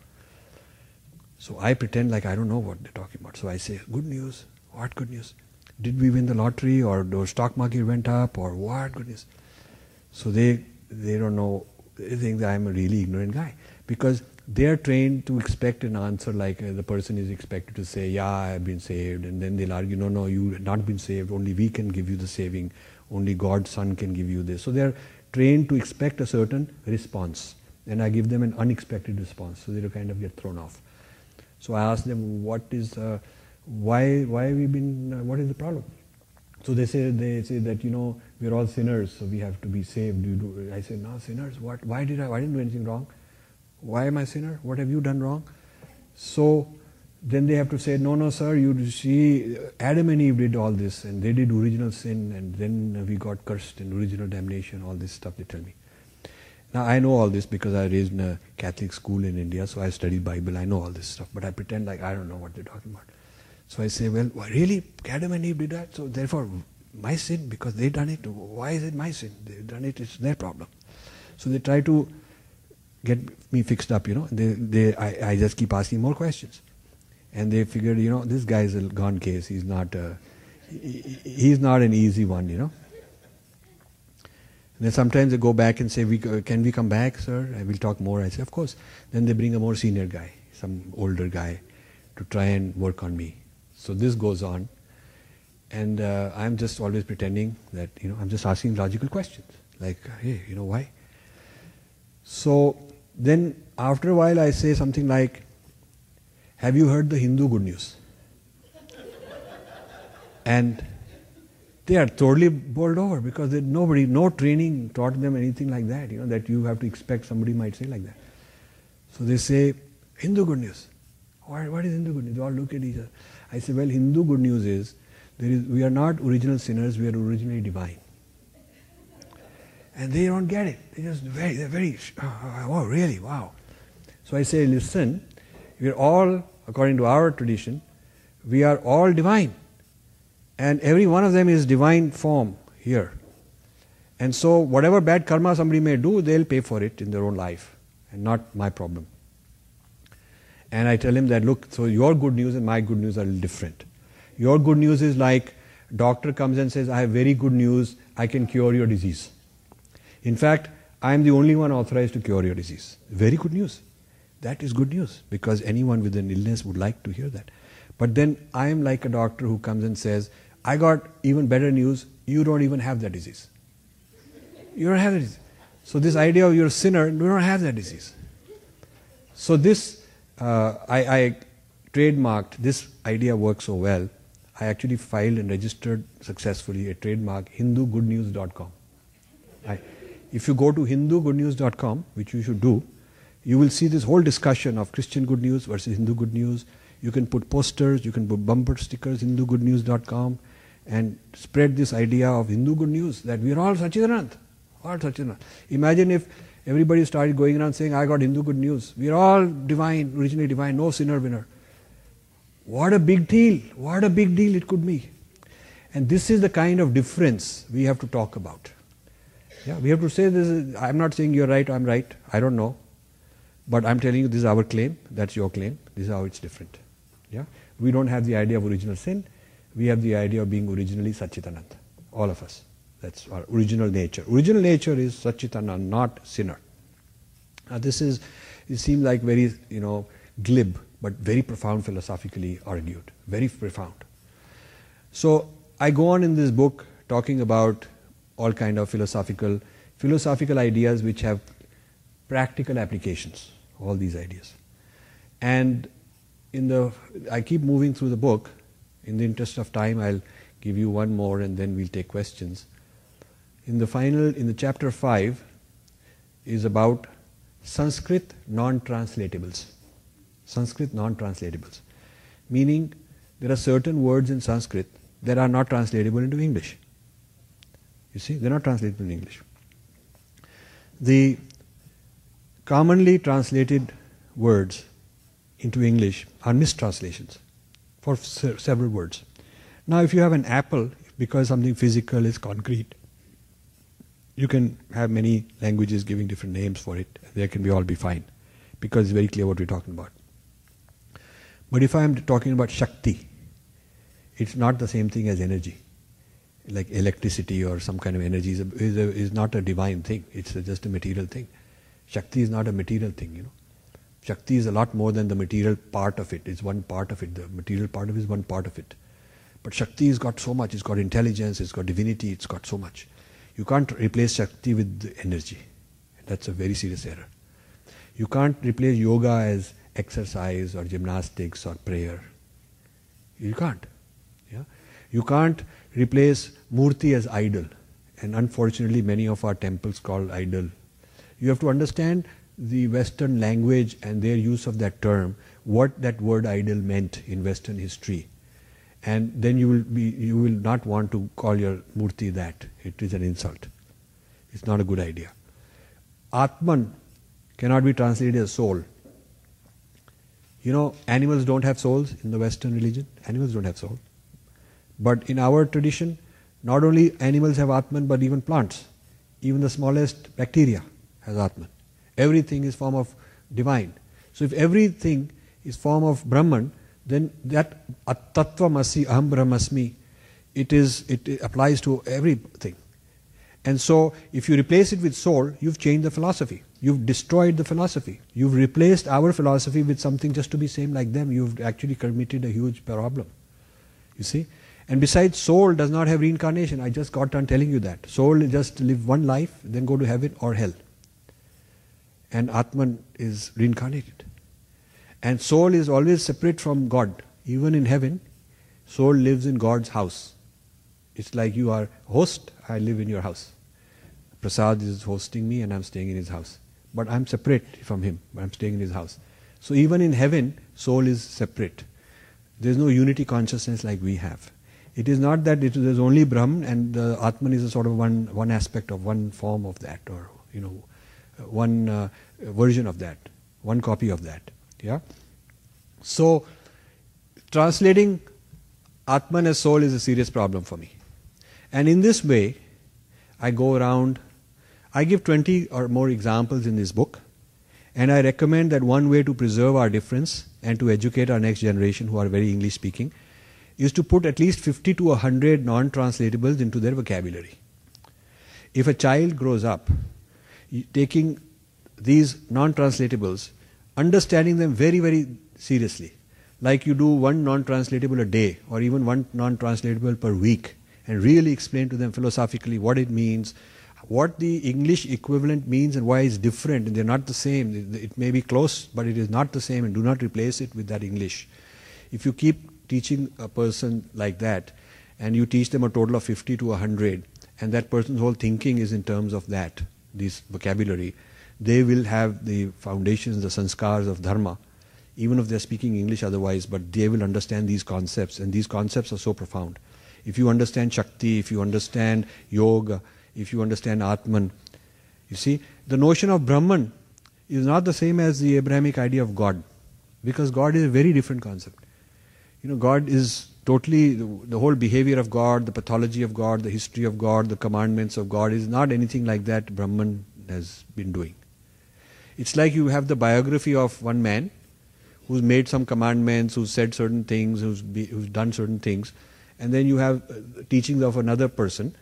So I pretend like I don't know what they're talking about. So I say, "Good news? What good news? Did we win the lottery, or the stock market went up, or what good news?" So they don't know. They think that I'm a really ignorant guy because they are trained to expect an answer like the person is expected to say, "Yeah, I've been saved," and then they'll argue, "No, you have not been saved. Only we can give you the saving. Only God's Son can give you this." So they are trained to expect a certain response, and I give them an unexpected response, so they kind of get thrown off. So I ask them, "What is why have you been? What is the problem?" So they say that we're all sinners, so we have to be saved. I say, "No, sinners. What? Why didn't I do anything wrong? Why am I a sinner? What have you done wrong?" So then they have to say, "No, sir. You see, Adam and Eve did all this, and they did original sin, and then we got cursed and original damnation. All this stuff they tell me." Now I know all this because I was raised in a Catholic school in India, so I studied Bible. I know all this stuff, but I pretend like I don't know what they're talking about. So I say, "Well, really, Adam and Eve did that? So therefore, my sin because they done it. Why is it my sin? They've done it. It's their problem." So they try to get me fixed up, I just keep asking more questions, and they figured, this guy is a gone case. He's not an easy one, And then sometimes they go back and say, "Can we come back, sir? I will talk more." I say, "Of course." Then they bring a more senior guy, some older guy, to try and work on me. So this goes on, and I'm just always pretending that I'm just asking logical questions, like, "Hey, why?" So Then after a while I say something like, have you heard the Hindu good news? And they are totally bowled over because no training taught them anything like that, that you have to expect somebody might say like that. So they say, Hindu good news. What is Hindu good news? They all look at each other. I say, well, Hindu good news is, we are not original sinners, we are originally divine. And they don't get it. They're very, oh really, wow. So I say, listen, we are all, according to our tradition, we are all divine. And every one of them is divine form here. And so whatever bad karma somebody may do, they'll pay for it in their own life. And not my problem. And I tell him that, look, so your good news and my good news are different. Your good news is like, doctor comes and says, I have very good news, I can cure your disease. In fact, I am the only one authorized to cure your disease. Very good news. That is good news, because anyone with an illness would like to hear that. But then I am like a doctor who comes and says, I got even better news, you don't even have that disease. You don't have that disease. So this idea of you're a sinner, you don't have that disease. So this, I trademarked, this idea works so well, I actually filed and registered successfully a trademark, hindugoodnews.com. If you go to hindugoodnews.com, which you should do, you will see this whole discussion of Christian good news versus Hindu good news. You can put posters, you can put bumper stickers, hindugoodnews.com, and spread this idea of Hindu good news, that we are all Satchidanand. All Satchidanand. Imagine if everybody started going around saying, I got Hindu good news. We are all divine, originally divine, no sinner winner. What a big deal. What a big deal it could be. And this is the kind of difference we have to talk about. Yeah, we have to say this. I'm not saying you're right, I'm right. I don't know. But I'm telling you, this is our claim, that's your claim. This is how it's different. Yeah? We don't have the idea of original sin. We have the idea of being originally Satchitanand. All of us. That's our original nature. Original nature is Satchitanand, not sinner. Now it seems like very, glib, but very profound philosophically argued. Very profound. So I go on in this book talking about all kind of philosophical ideas which have practical applications, all these ideas. And I keep moving through the book. In the interest of time, I'll give you one more and then we'll take questions. In the chapter 5 is about Sanskrit non-translatables. Sanskrit non-translatables. Meaning, there are certain words in Sanskrit that are not translatable into English. You see, they're not translatable in English. The commonly translated words into English are mistranslations for several words. Now, if you have an apple, because something physical is concrete, you can have many languages giving different names for it. They can all be fine, because it's very clear what we're talking about. But if I am talking about Shakti, it's not the same thing as energy. Like electricity or some kind of energy is not a divine thing. It's just a material thing. Shakti is not a material thing, Shakti is a lot more than the material part of it. It's one part of it. The material part of it is one part of it. But Shakti has got so much. It's got intelligence, it's got divinity, it's got so much. You can't replace Shakti with energy. That's a very serious error. You can't replace yoga as exercise or gymnastics or prayer. You can't. Yeah? You can't replace Murti as idol. And unfortunately, many of our temples call idol. You have to understand the Western language and their use of that term, what that word idol meant in Western history. And then you will not want to call your Murti that. It is an insult. It's not a good idea. Atman cannot be translated as soul. Animals don't have souls in the Western religion. Animals don't have soul. But in our tradition, not only animals have Atman, but even plants. Even the smallest bacteria has Atman. Everything is form of divine. So if everything is form of Brahman, then that At-Tattvamasi, Aham Brahmasmi, it applies to everything. And so if you replace it with soul, you've changed the philosophy. You've destroyed the philosophy. You've replaced our philosophy with something just to be same like them. You've actually committed a huge problem. You see? And besides, soul does not have reincarnation. I just got done telling you that. Soul just live one life, then go to heaven or hell. and Atman is reincarnated. And soul is always separate from God. Even in heaven, soul lives in God's house. It's like you are host, I live in your house. Prasad is hosting me and I'm staying in his house. But I'm separate from him, I'm staying in his house. So even in heaven, soul is separate. There's no unity consciousness like we have. It is not that there's only Brahman and the Atman is a sort of one aspect of one form of that, or one version of that, one copy of that. Yeah. So translating Atman as soul is a serious problem for me. And in this way, I go around, I give 20 or more examples in this book, and I recommend that one way to preserve our difference and to educate our next generation who are very English speaking is to put at least 50 to 100 non-translatables into their vocabulary. If a child grows up taking these non-translatables, understanding them very, very seriously, like you do one non-translatable a day or even one non-translatable per week, and really explain to them philosophically what it means, what the English equivalent means and why it's different, and they're not the same. It may be close, but it is not the same, and do not replace it with that English. If you keep teaching a person like that, and you teach them a total of 50 to 100, and that person's whole thinking is in terms of that, this vocabulary, they will have the foundations, the sanskars of dharma, even if they're speaking English otherwise, but they will understand these concepts, and these concepts are so profound. If you understand Shakti, if you understand Yoga, if you understand Atman, you see, the notion of Brahman is not the same as the Abrahamic idea of God, because God is a very different concept. God is totally, the whole behavior of God, the pathology of God, the history of God, the commandments of God is not anything like that Brahman has been doing. It's like you have the biography of one man who's made some commandments, who's said certain things, who's done certain things, and then you have teachings of another person.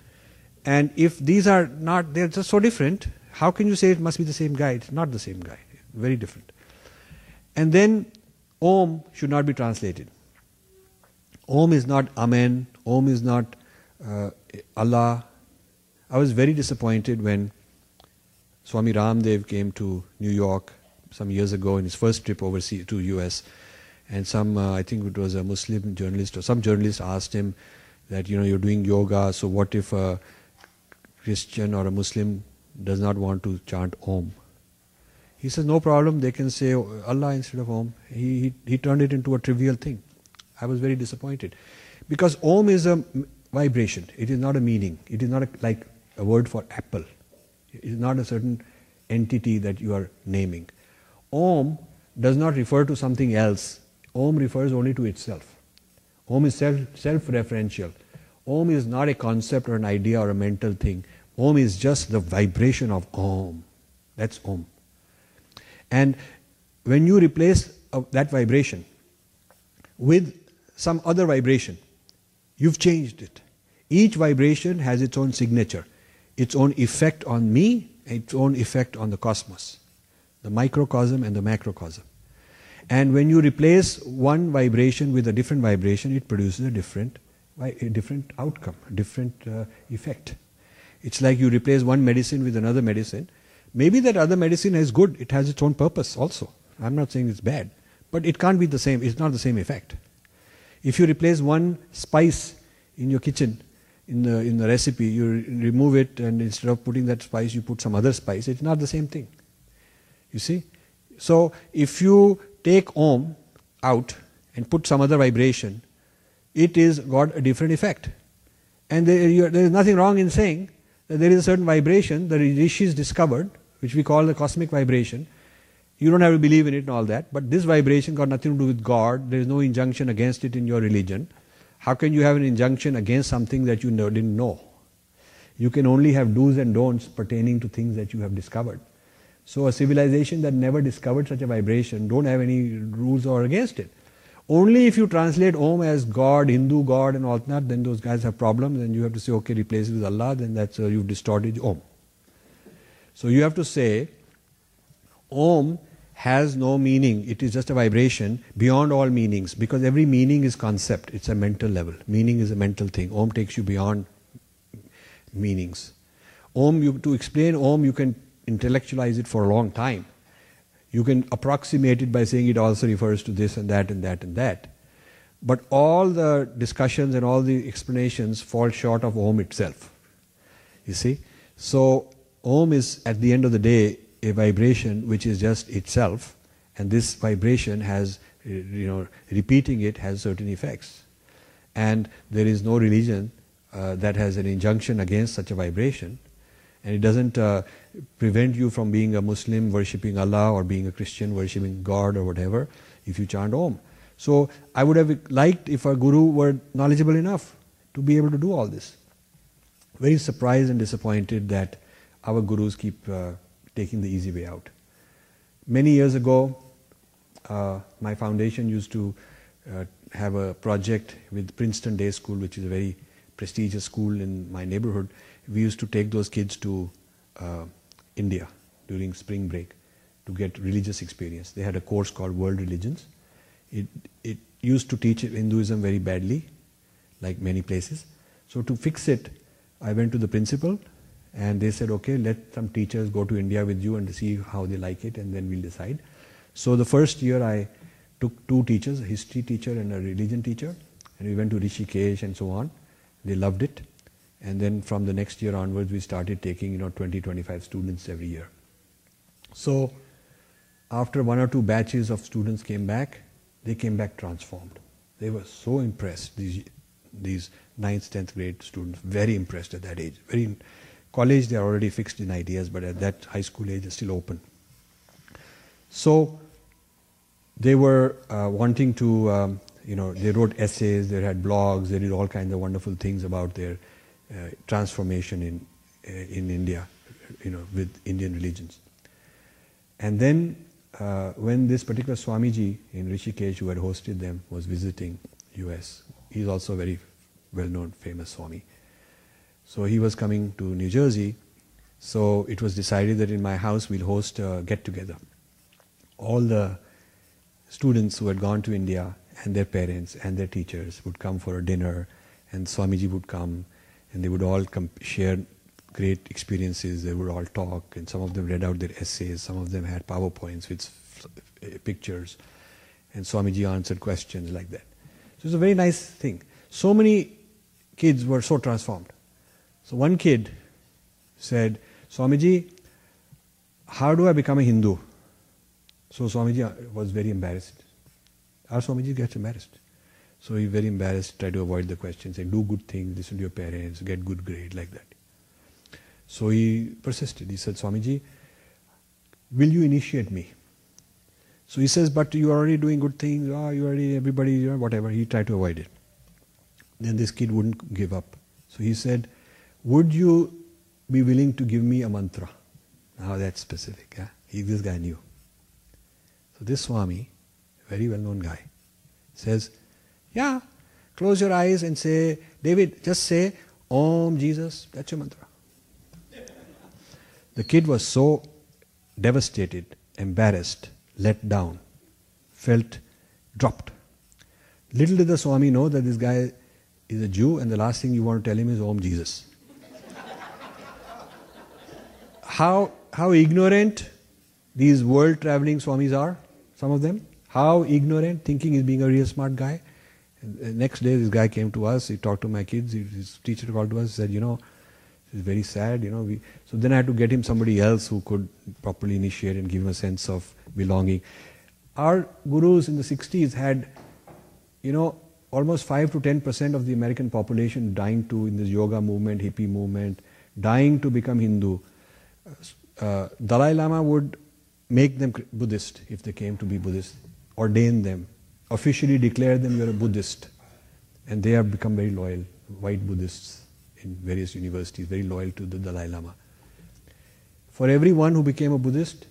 And if these are not, they're just so different, how can you say it must be the same guy? It's not the same guy, very different. And then Om should not be translated. Om is not Amen, Om is not Allah. I was very disappointed when Swami Ramdev came to New York some years ago in his first trip overseas to US, and I think it was a Muslim journalist or some journalist asked him that, you're doing yoga, so what if a Christian or a Muslim does not want to chant Om? He says, no problem, they can say Allah instead of Om. He turned it into a trivial thing. I was very disappointed. Because Om is a vibration, it is not a meaning. It is not like a word for apple. It is not a certain entity that you are naming. Om does not refer to something else. Om refers only to itself. Om is self-referential. Om is not a concept or an idea or a mental thing. Om is just the vibration of Om. That's Om. And when you replace that vibration with some other vibration, you've changed it. Each vibration has its own signature, its own effect on me, its own effect on the cosmos, the microcosm and the macrocosm. And when you replace one vibration with a different vibration, it produces a different outcome, a different effect. It's like you replace one medicine with another medicine. Maybe that other medicine is good, it has its own purpose also. I'm not saying it's bad, but it can't be the same, it's not the same effect. If you replace one spice in your kitchen, in the recipe, you remove it, and instead of putting that spice, you put some other spice, it's not the same thing. You see? So if you take Om out and put some other vibration, it is got a different effect. And there is nothing wrong in saying that there is a certain vibration the rishis discovered, which we call the cosmic vibration. You don't have to believe in it and all that, but this vibration got nothing to do with God. There is no injunction against it in your religion. How can you have an injunction against something that you didn't know? You can only have do's and don'ts pertaining to things that you have discovered. So a civilization that never discovered such a vibration don't have any rules or against it. Only if you translate Om as God, Hindu God and all that, then those guys have problems, and you have to say, okay, replace it with Allah, then that's you've distorted Om. So you have to say, Om has no meaning, it is just a vibration beyond all meanings, because every meaning is concept, it's a mental level. Meaning is a mental thing. Om takes you beyond meanings. To explain Om, you can intellectualize it for a long time. You can approximate it by saying it also refers to this and that and that and that. But all the discussions and all the explanations fall short of Om itself. You see? So Om is, at the end of the day, a vibration which is just itself, and this vibration has, repeating it has certain effects. And there is no religion that has an injunction against such a vibration. And it doesn't prevent you from being a Muslim worshipping Allah or being a Christian worshipping God or whatever if you chant Om. So I would have liked if our Guru were knowledgeable enough to be able to do all this. Very surprised and disappointed that our Gurus keep taking the easy way out. Many years ago, my foundation used to have a project with Princeton Day School, which is a very prestigious school in my neighborhood. We used to take those kids to India during spring break to get religious experience. They had a course called World Religions. It used to teach Hinduism very badly, like many places. So to fix it, I went to the principal and they said, okay, let some teachers go to India with you and see how they like it, and then we'll decide. So the first year I took 2 teachers, a history teacher and a religion teacher, and we went to Rishikesh and so on. They loved it. And then from the next year onwards, we started taking 20, 25 students every year. So after 1 or 2 batches of students came back, they came back transformed. They were so impressed, these 9th, 10th grade students, very impressed at that age. Very college, they are already fixed in ideas, but at that high school age, they're still open. So they were wanting to, they wrote essays, they had blogs, they did all kinds of wonderful things about their transformation in India, with Indian religions. And then when this particular Swamiji in Rishikesh, who had hosted them, was visiting US, he's also a very well-known, famous Swami. So he was coming to New Jersey, so it was decided that in my house we'll host a get-together. All the students who had gone to India and their parents and their teachers would come for a dinner, and Swamiji would come, and they would all share great experiences. They would all talk, and some of them read out their essays, some of them had PowerPoints with pictures, and Swamiji answered questions like that. So it was a very nice thing. So many kids were so transformed. So one kid said, Swamiji, how do I become a Hindu? So Swamiji was very embarrassed. Our Swamiji gets embarrassed. So he very embarrassed, tried to avoid the question, saying, do good things, listen to your parents, get good grade, like that. So he persisted. He said, Swamiji, will you initiate me? So he says, but you are already doing good things, you already, everybody, whatever. He tried to avoid it. Then this kid wouldn't give up. So he said, would you be willing to give me a mantra? Now that's specific. This guy knew. So this Swami, very well-known guy, says, yeah, close your eyes and say, David, just say, Om Jesus, that's your mantra. The kid was so devastated, embarrassed, let down, felt dropped. Little did the Swami know that this guy is a Jew, and the last thing you want to tell him is Om Jesus. How ignorant these world-traveling Swamis are, some of them. How ignorant, thinking he's being a real smart guy. And the next day this guy came to us, he talked to my kids, his teacher called to us, said, it's very sad, So then I had to get him somebody else who could properly initiate and give him a sense of belonging. Our gurus in the 60s had, almost 5 to 10% of the American population dying in this yoga movement, hippie movement, dying to become Hindu. Dalai Lama would make them Buddhist if they came to be Buddhist, ordain them, officially declare them you're a Buddhist. And they have become very loyal, white Buddhists in various universities, very loyal to the Dalai Lama. For every one who became a Buddhist,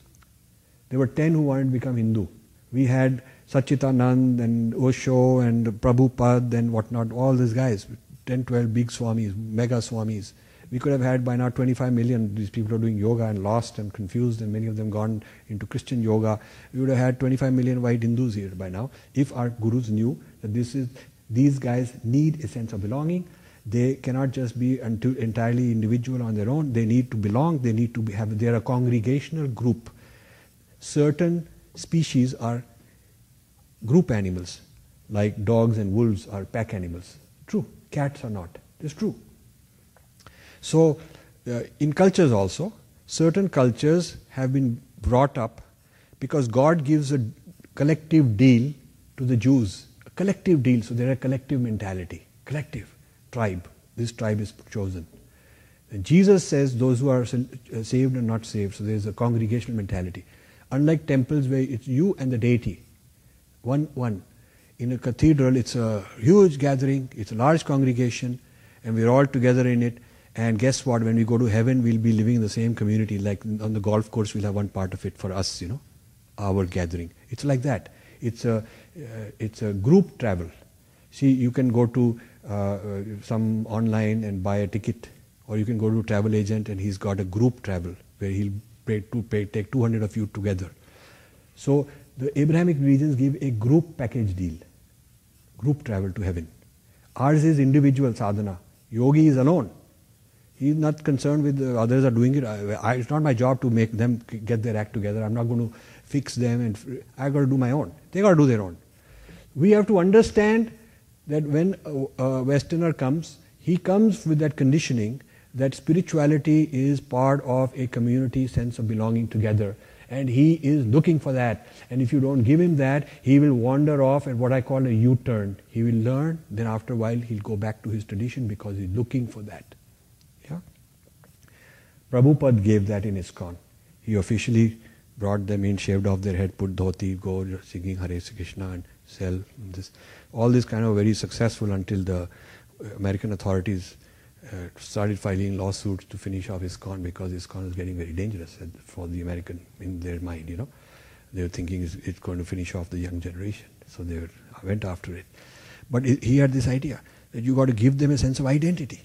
there were 10 who wanted to become Hindu. We had Satchitanand and Osho and Prabhupada and whatnot, all these guys, 10, 12 big Swamis, mega Swamis. We could have had by now 25 million, these people are doing yoga and lost and confused, and many of them gone into Christian yoga. We would have had 25 million white Hindus here by now if our gurus knew that these guys need a sense of belonging. They cannot just be entirely individual on their own. They need to belong. They need to they're a congregational group. Certain species are group animals, like dogs and wolves are pack animals. True. Cats are not. It's true. So, in cultures also, certain cultures have been brought up because God gives a collective deal to the Jews. A collective deal, so there are collective mentality. Collective. Tribe. This tribe is chosen. And Jesus says those who are saved and not saved, so there is a congregational mentality. Unlike temples where it's you and the deity, one. In a cathedral, it's a huge gathering, it's a large congregation, and we're all together in it. And guess what? When we go to heaven, we'll be living in the same community. Like on the golf course, we'll have one part of it for us, our gathering. It's like that. It's a group travel. See, you can go to some online and buy a ticket, or you can go to a travel agent and he's got a group travel where he'll take 200 of you together. So the Abrahamic religions give a group package deal, group travel to heaven. Ours is individual sadhana. Yogi is alone. He is not concerned with others are doing it. It's not my job to make them get their act together. I'm not going to fix them, and I've got to do my own. They got to do their own. We have to understand that when a Westerner comes, he comes with that conditioning that spirituality is part of a community sense of belonging together. And he is looking for that. And if you don't give him that, he will wander off at what I call a U-turn. He will learn, then after a while he'll go back to his tradition because he's looking for that. Yeah? Prabhupada gave that in ISKCON. He officially brought them in, shaved off their head, put dhoti, go singing Hare Krishna and sell this. All this kind of very successful until the American authorities started filing lawsuits to finish off ISKCON because ISKCON is getting very dangerous for the American in their mind, They were thinking it's going to finish off the young generation. So they went after it. But he had this idea that you got to give them a sense of identity.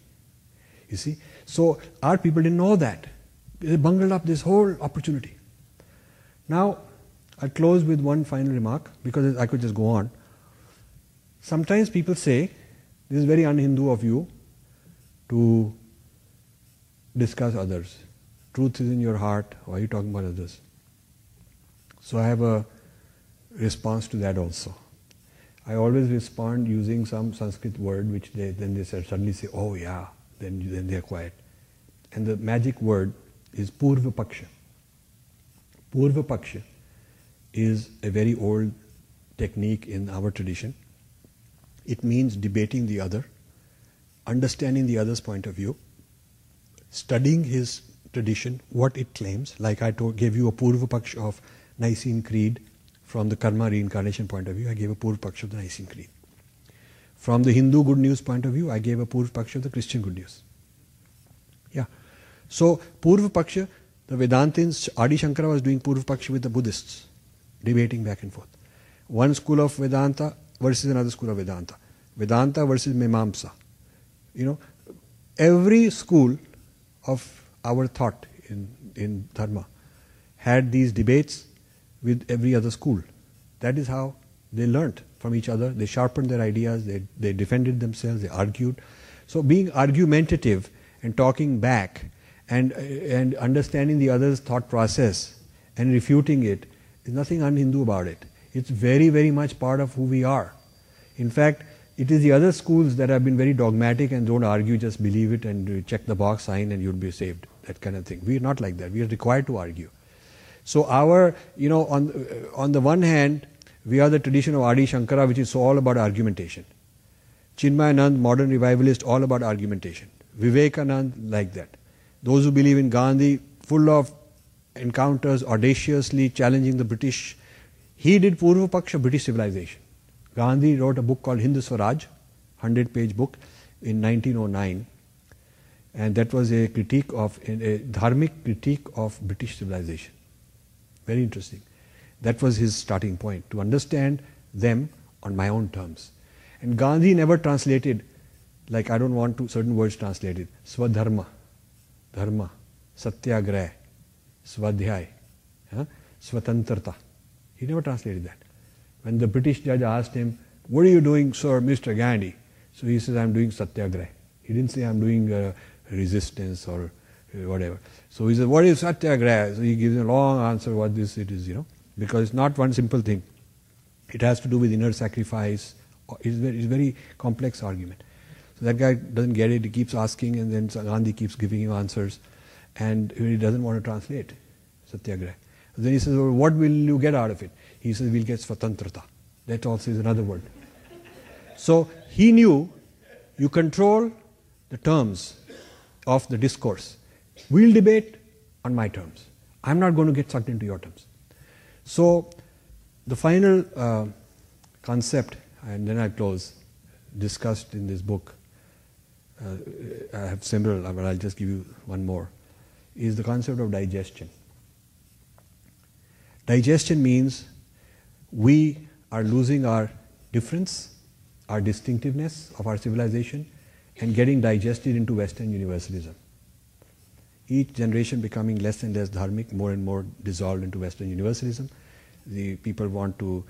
You see? So our people didn't know that. They bungled up this whole opportunity. Now, I'll close with one final remark because I could just go on. Sometimes people say, this is very un-Hindu of you to discuss others. Truth is in your heart. Why are you talking about others? So I have a response to that also. I always respond using some Sanskrit word which they suddenly say, oh yeah, then they are quiet. And the magic word is Purva Paksha. Purva Paksha is a very old technique in our tradition. It means debating the other, understanding the other's point of view, studying his tradition, what it claims. Like I gave you a Purva Paksha of Nicene Creed from the karma reincarnation point of view. I gave a Purva Paksha of the Nicene Creed. From the Hindu good news point of view, I gave a Purva Paksha of the Christian good news. Yeah. So Purva Paksha, the Vedantins, Adi Shankara was doing Purva Paksha with the Buddhists, debating back and forth. One school of Vedanta versus another school of Vedanta. Vedanta versus Mimamsa. Every school of our thought in Dharma had these debates with every other school. That is how they learnt from each other. They sharpened their ideas, they defended themselves, they argued. So being argumentative and talking back and understanding the other's thought process and refuting it is nothing un-Hindu about it. It's very, very much part of who we are. In fact, it is the other schools that have been very dogmatic and don't argue, just believe it and check the box sign and you'll be saved. That kind of thing. We are not like that. We are required to argue. So our, on the one hand, we are the tradition of Adi Shankara, which is all about argumentation. Chinmayanand, modern revivalist, all about argumentation. Vivekanand, like that. Those who believe in Gandhi, full of encounters, audaciously challenging the British. He did Purva Paksha, British civilization. Gandhi wrote a book called Hindu Swaraj, 100-page book, in 1909. And that was a critique of, a dharmic critique of British civilization. Very interesting. That was his starting point, to understand them on my own terms. And Gandhi never translated, like I don't want to certain words translated, Swadharma, Dharma, Satyagraha, Swadhyay, Swatantrata. He never translated that. When the British judge asked him, what are you doing, sir, Mr. Gandhi? So he says, I'm doing Satyagraha. He didn't say I'm doing resistance or whatever. So he said, what is Satyagraha? So he gives a long answer what it is, because it's not one simple thing. It has to do with inner sacrifice. It's a very complex argument. So that guy doesn't get it, he keeps asking, and then Gandhi keeps giving him answers, and he doesn't want to translate Satyagraha. Then he says, well, what will you get out of it? He says, we'll get Swatantrata. That also is another word. So he knew you control the terms of the discourse. We'll debate on my terms. I'm not going to get sucked into your terms. So the final concept, and then I close, discussed in this book, I have several, but I'll just give you one more, is the concept of digestion. Digestion means we are losing our difference, our distinctiveness of our civilization, and getting digested into Western universalism. Each generation becoming less and less dharmic, more and more dissolved into Western universalism. The people want to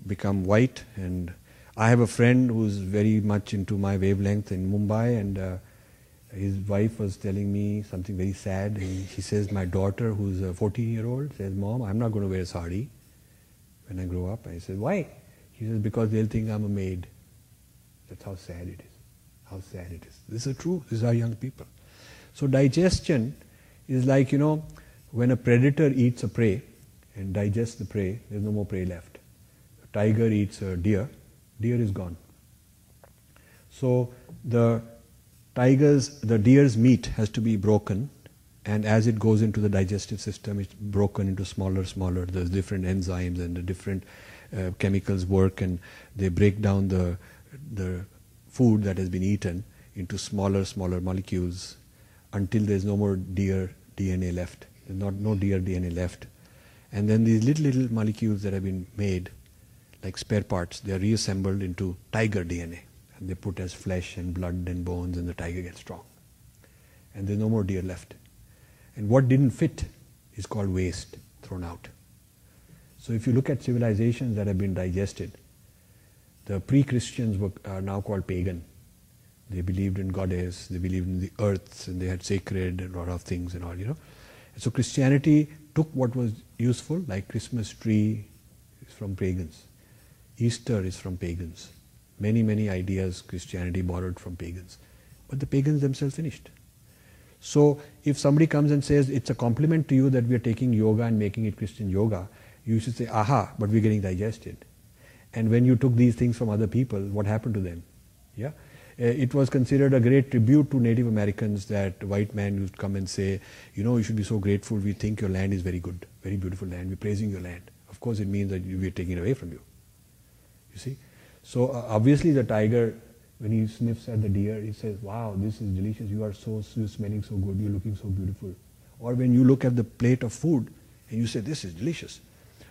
become white, and I have a friend who's very much into my wavelength in Mumbai, and his wife was telling me something very sad. She says, my daughter, who's a 14-year-old, says, Mom, I'm not going to wear a sari when I grow up. I said, why? She says, because they'll think I'm a maid. That's how sad it is. How sad it is. This is true. These are young people. So digestion is like, when a predator eats a prey and digests the prey, there's no more prey left. A tiger eats a deer, deer is gone. So the deer's meat has to be broken, and as it goes into the digestive system, it's broken into smaller. There's different enzymes and the different chemicals work, and they break down the food that has been eaten into smaller molecules until there's no more deer DNA left. There's no deer DNA left. And then these little molecules that have been made, like spare parts, they are reassembled into tiger DNA. And they put as flesh and blood and bones, and the tiger gets strong. And there's no more deer left. And what didn't fit is called waste, thrown out. So if you look at civilizations that have been digested, the pre-Christians are now called pagan. They believed in goddess, they believed in the earth, and they had sacred and a lot of things and all, And so Christianity took what was useful, like Christmas tree is from pagans. Easter is from pagans. Many ideas Christianity borrowed from pagans. But the pagans themselves finished. So if somebody comes and says it's a compliment to you that we are taking yoga and making it Christian yoga, you should say, aha, but we're getting digested. And when you took these things from other people, what happened to them? Yeah, it was considered a great tribute to Native Americans that white man used to come and say, you should be so grateful, we think your land is very good, very beautiful land, we're praising your land. Of course it means that we're taking it away from you. You see? So obviously the tiger, when he sniffs at the deer, he says, wow, this is delicious, you're smelling so good, you're looking so beautiful. Or when you look at the plate of food and you say, this is delicious.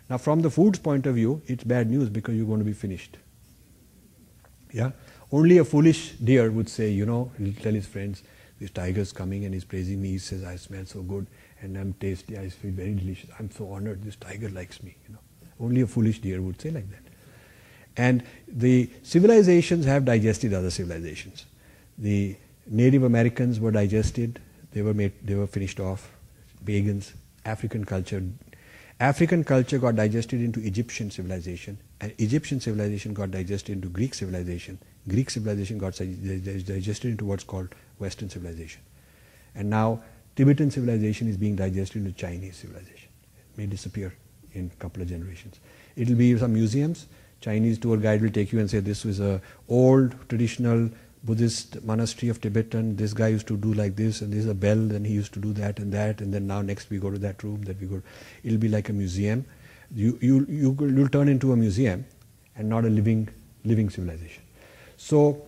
Now from the food's point of view, it's bad news because you're going to be finished. Yeah? Only a foolish deer would say, he'll tell his friends, this tiger's coming and he's praising me, he says, I smell so good and I'm tasty, I feel very delicious, I'm so honored, this tiger likes me. Only a foolish deer would say like that. And the civilizations have digested other civilizations. The Native Americans were digested, they were finished off, pagans, African culture got digested into Egyptian civilization, and Egyptian civilization got digested into Greek civilization. Greek civilization got digested into what's called Western civilization. And now Tibetan civilization is being digested into Chinese civilization. It may disappear in a couple of generations. It will be some museums. Chinese tour guide will take you and say, this was a old traditional Buddhist monastery of Tibetan, this guy used to do like this, and this is a bell, and he used to do that, and then now next we go to that room, it'll be like a museum. You'll turn into a museum and not a living civilization. So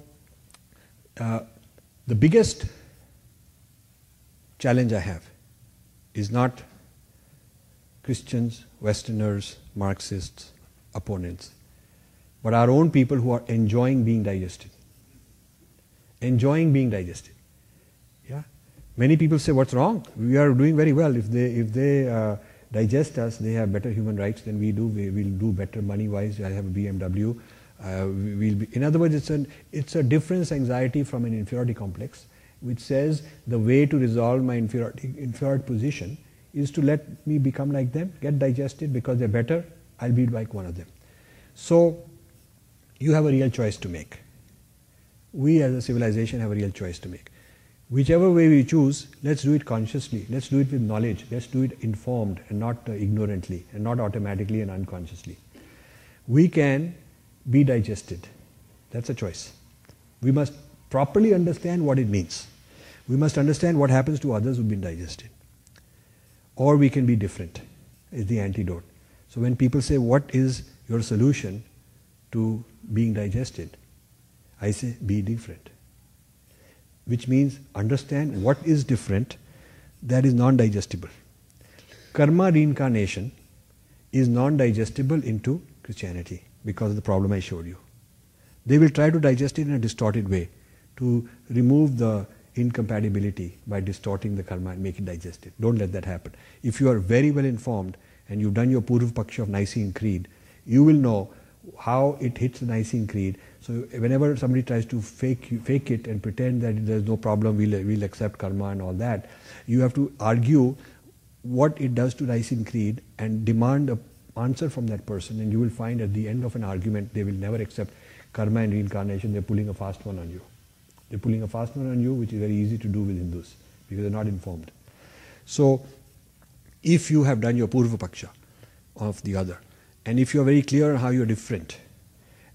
the biggest challenge I have is not Christians, Westerners, Marxists, opponents, but our own people who are enjoying being digested. Enjoying being digested. Yeah. Many people say, what's wrong? We are doing very well. If they digest us, they have better human rights than we do. We'll do better money-wise. I have a BMW. In other words, it's a difference anxiety from an inferiority complex, which says the way to resolve my inferiority position is to let me become like them, get digested because they're better, I'll be like one of them. So you have a real choice to make. We as a civilization have a real choice to make. Whichever way we choose, let's do it consciously, let's do it with knowledge, let's do it informed and not ignorantly and not automatically and unconsciously. We can be digested. That's a choice. We must properly understand what it means. We must understand what happens to others who've been digested. Or we can be different, is the antidote. So when people say, what is your solution to being digested? I say, be different. Which means understand what is different that is non-digestible. Karma reincarnation is non-digestible into Christianity because of the problem I showed you. They will try to digest it in a distorted way to remove the incompatibility by distorting the karma and make it digested. Don't let that happen. If you are very well informed and you've done your Purva Paksha of Nicene Creed, you will know how it hits the Nicene Creed. So whenever somebody tries to fake it and pretend that there's no problem, we'll accept karma and all that, you have to argue what it does to Nicene Creed and demand an answer from that person, and you will find at the end of an argument they will never accept karma and reincarnation. They're pulling a fast one on you. They're pulling a fast one on you, which is very easy to do with Hindus because they're not informed. So if you have done your Purva Paksha of the other, and if you're very clear on how you're different,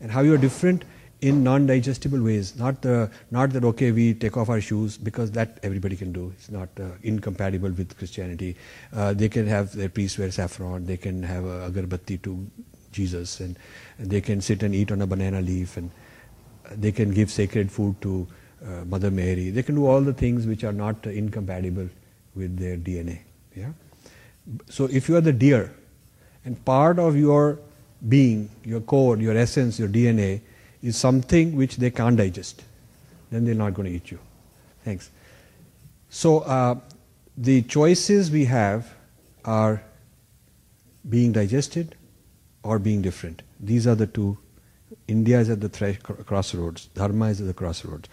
and how you're different in non-digestible ways, not that okay, we take off our shoes, because that everybody can do. It's not incompatible with Christianity. They can have their priests wear saffron, they can have a agarbatti to Jesus, and they can sit and eat on a banana leaf, and they can give sacred food to Mother Mary. They can do all the things which are not incompatible with their DNA. Yeah. So if you are the deer, and part of your being, your core, your essence, your DNA is something which they can't digest, then they're not going to eat you. Thanks. So the choices we have are being digested or being different. These are the two. India is at the crossroads. Dharma is at the crossroads.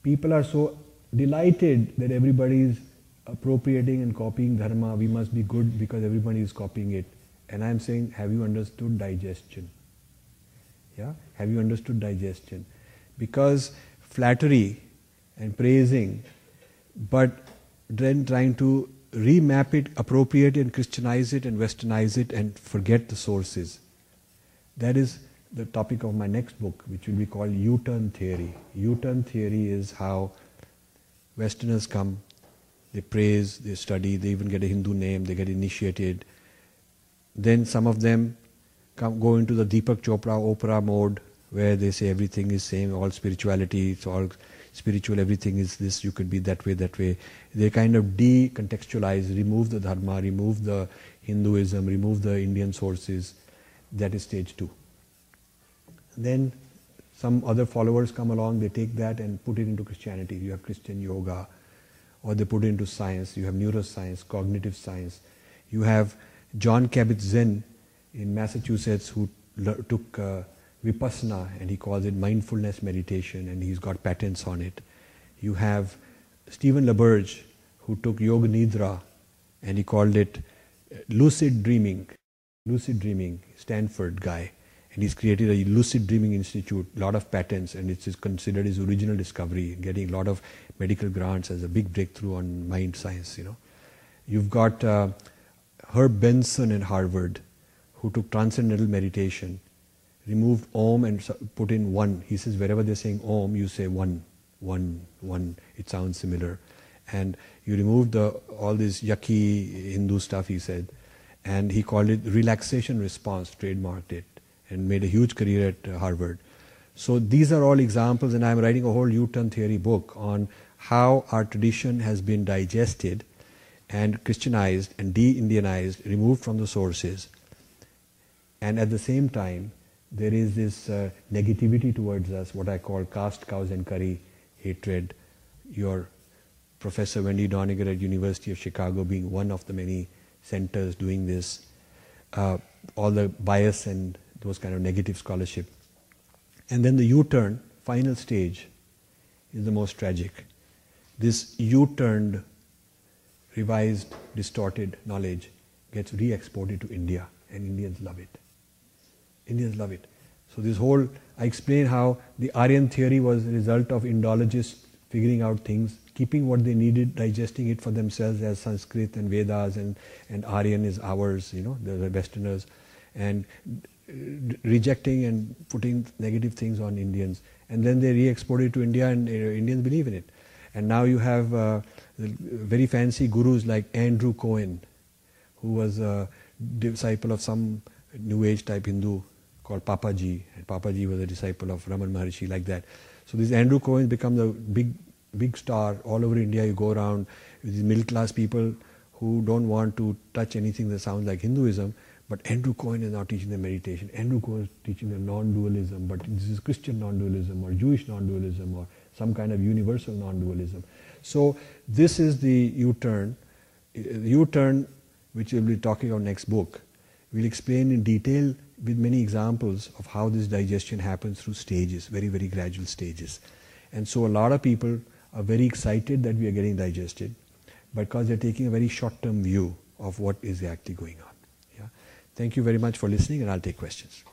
People are so delighted that everybody is appropriating and copying Dharma. We must be good because everybody is copying it. And I'm saying, have you understood digestion? Yeah? Have you understood digestion? Because flattery and praising, but then trying to remap it, appropriate it, and Christianize it and Westernize it and forget the sources. That is the topic of my next book, which will be called U-turn theory. U-turn theory is how Westerners come, they praise, they study, they even get a Hindu name, they get initiated. Then some of them go into the Deepak Chopra Oprah mode, where they say everything is same, all spirituality, it's all spiritual, everything is this, you could be that way, that way. They kind of decontextualize, remove the Dharma, remove the Hinduism, remove the Indian sources. That is stage 2. Then some other followers come along, they take that and put it into Christianity. You have Christian yoga, or they put it into science. You have neuroscience, cognitive science. You have John Kabat-Zinn in Massachusetts who took Vipassana, and he calls it mindfulness meditation, and he's got patents on it. You have Stephen LaBerge who took Yoga Nidra, and he called it lucid dreaming. Lucid dreaming, Stanford guy. And he's created a lucid dreaming institute, a lot of patents, and it's considered his original discovery, getting a lot of medical grants as a big breakthrough on mind science, You've got Herb Benson in Harvard, who took transcendental meditation, removed Om and put in one. He says wherever they're saying Om, you say one, one, one. It sounds similar. And you removed all this yucky Hindu stuff, he said, and he called it relaxation response, trademarked it, and made a huge career at Harvard. So these are all examples, and I'm writing a whole U-turn theory book on how our tradition has been digested and Christianized and de-Indianized, removed from the sources. And at the same time, there is this negativity towards us, what I call caste, cows and curry hatred. Your Professor Wendy Doniger at University of Chicago being one of the many centers doing this. All the bias and those kind of negative scholarship. And then the U-turn, final stage, is the most tragic. This U-turned revised, distorted knowledge gets re-exported to India, and Indians love it. Indians love it. So this whole, I explain how the Aryan theory was a result of Indologists figuring out things, keeping what they needed, digesting it for themselves as Sanskrit and Vedas, and Aryan is ours, the Westerners, and rejecting and putting negative things on Indians. And then they re-export it to India, and Indians believe in it. And now you have very fancy gurus like Andrew Cohen, who was a disciple of some New Age type Hindu called Papaji, and Papaji was a disciple of Raman Maharshi, like that. So this Andrew Cohen becomes a big star all over India. You go around with these middle class people who don't want to touch anything that sounds like Hinduism, but Andrew Cohen is now teaching them meditation. Andrew Cohen is teaching them non-dualism, but this is Christian non-dualism or Jewish non-dualism or some kind of universal non-dualism. So this is the U-turn. U-turn, which we'll be talking about next book, we'll explain in detail with many examples of how this digestion happens through stages, very, very gradual stages. And so a lot of people are very excited that we are getting digested, because they're taking a very short-term view of what is actually going on. Yeah? Thank you very much for listening, and I'll take questions.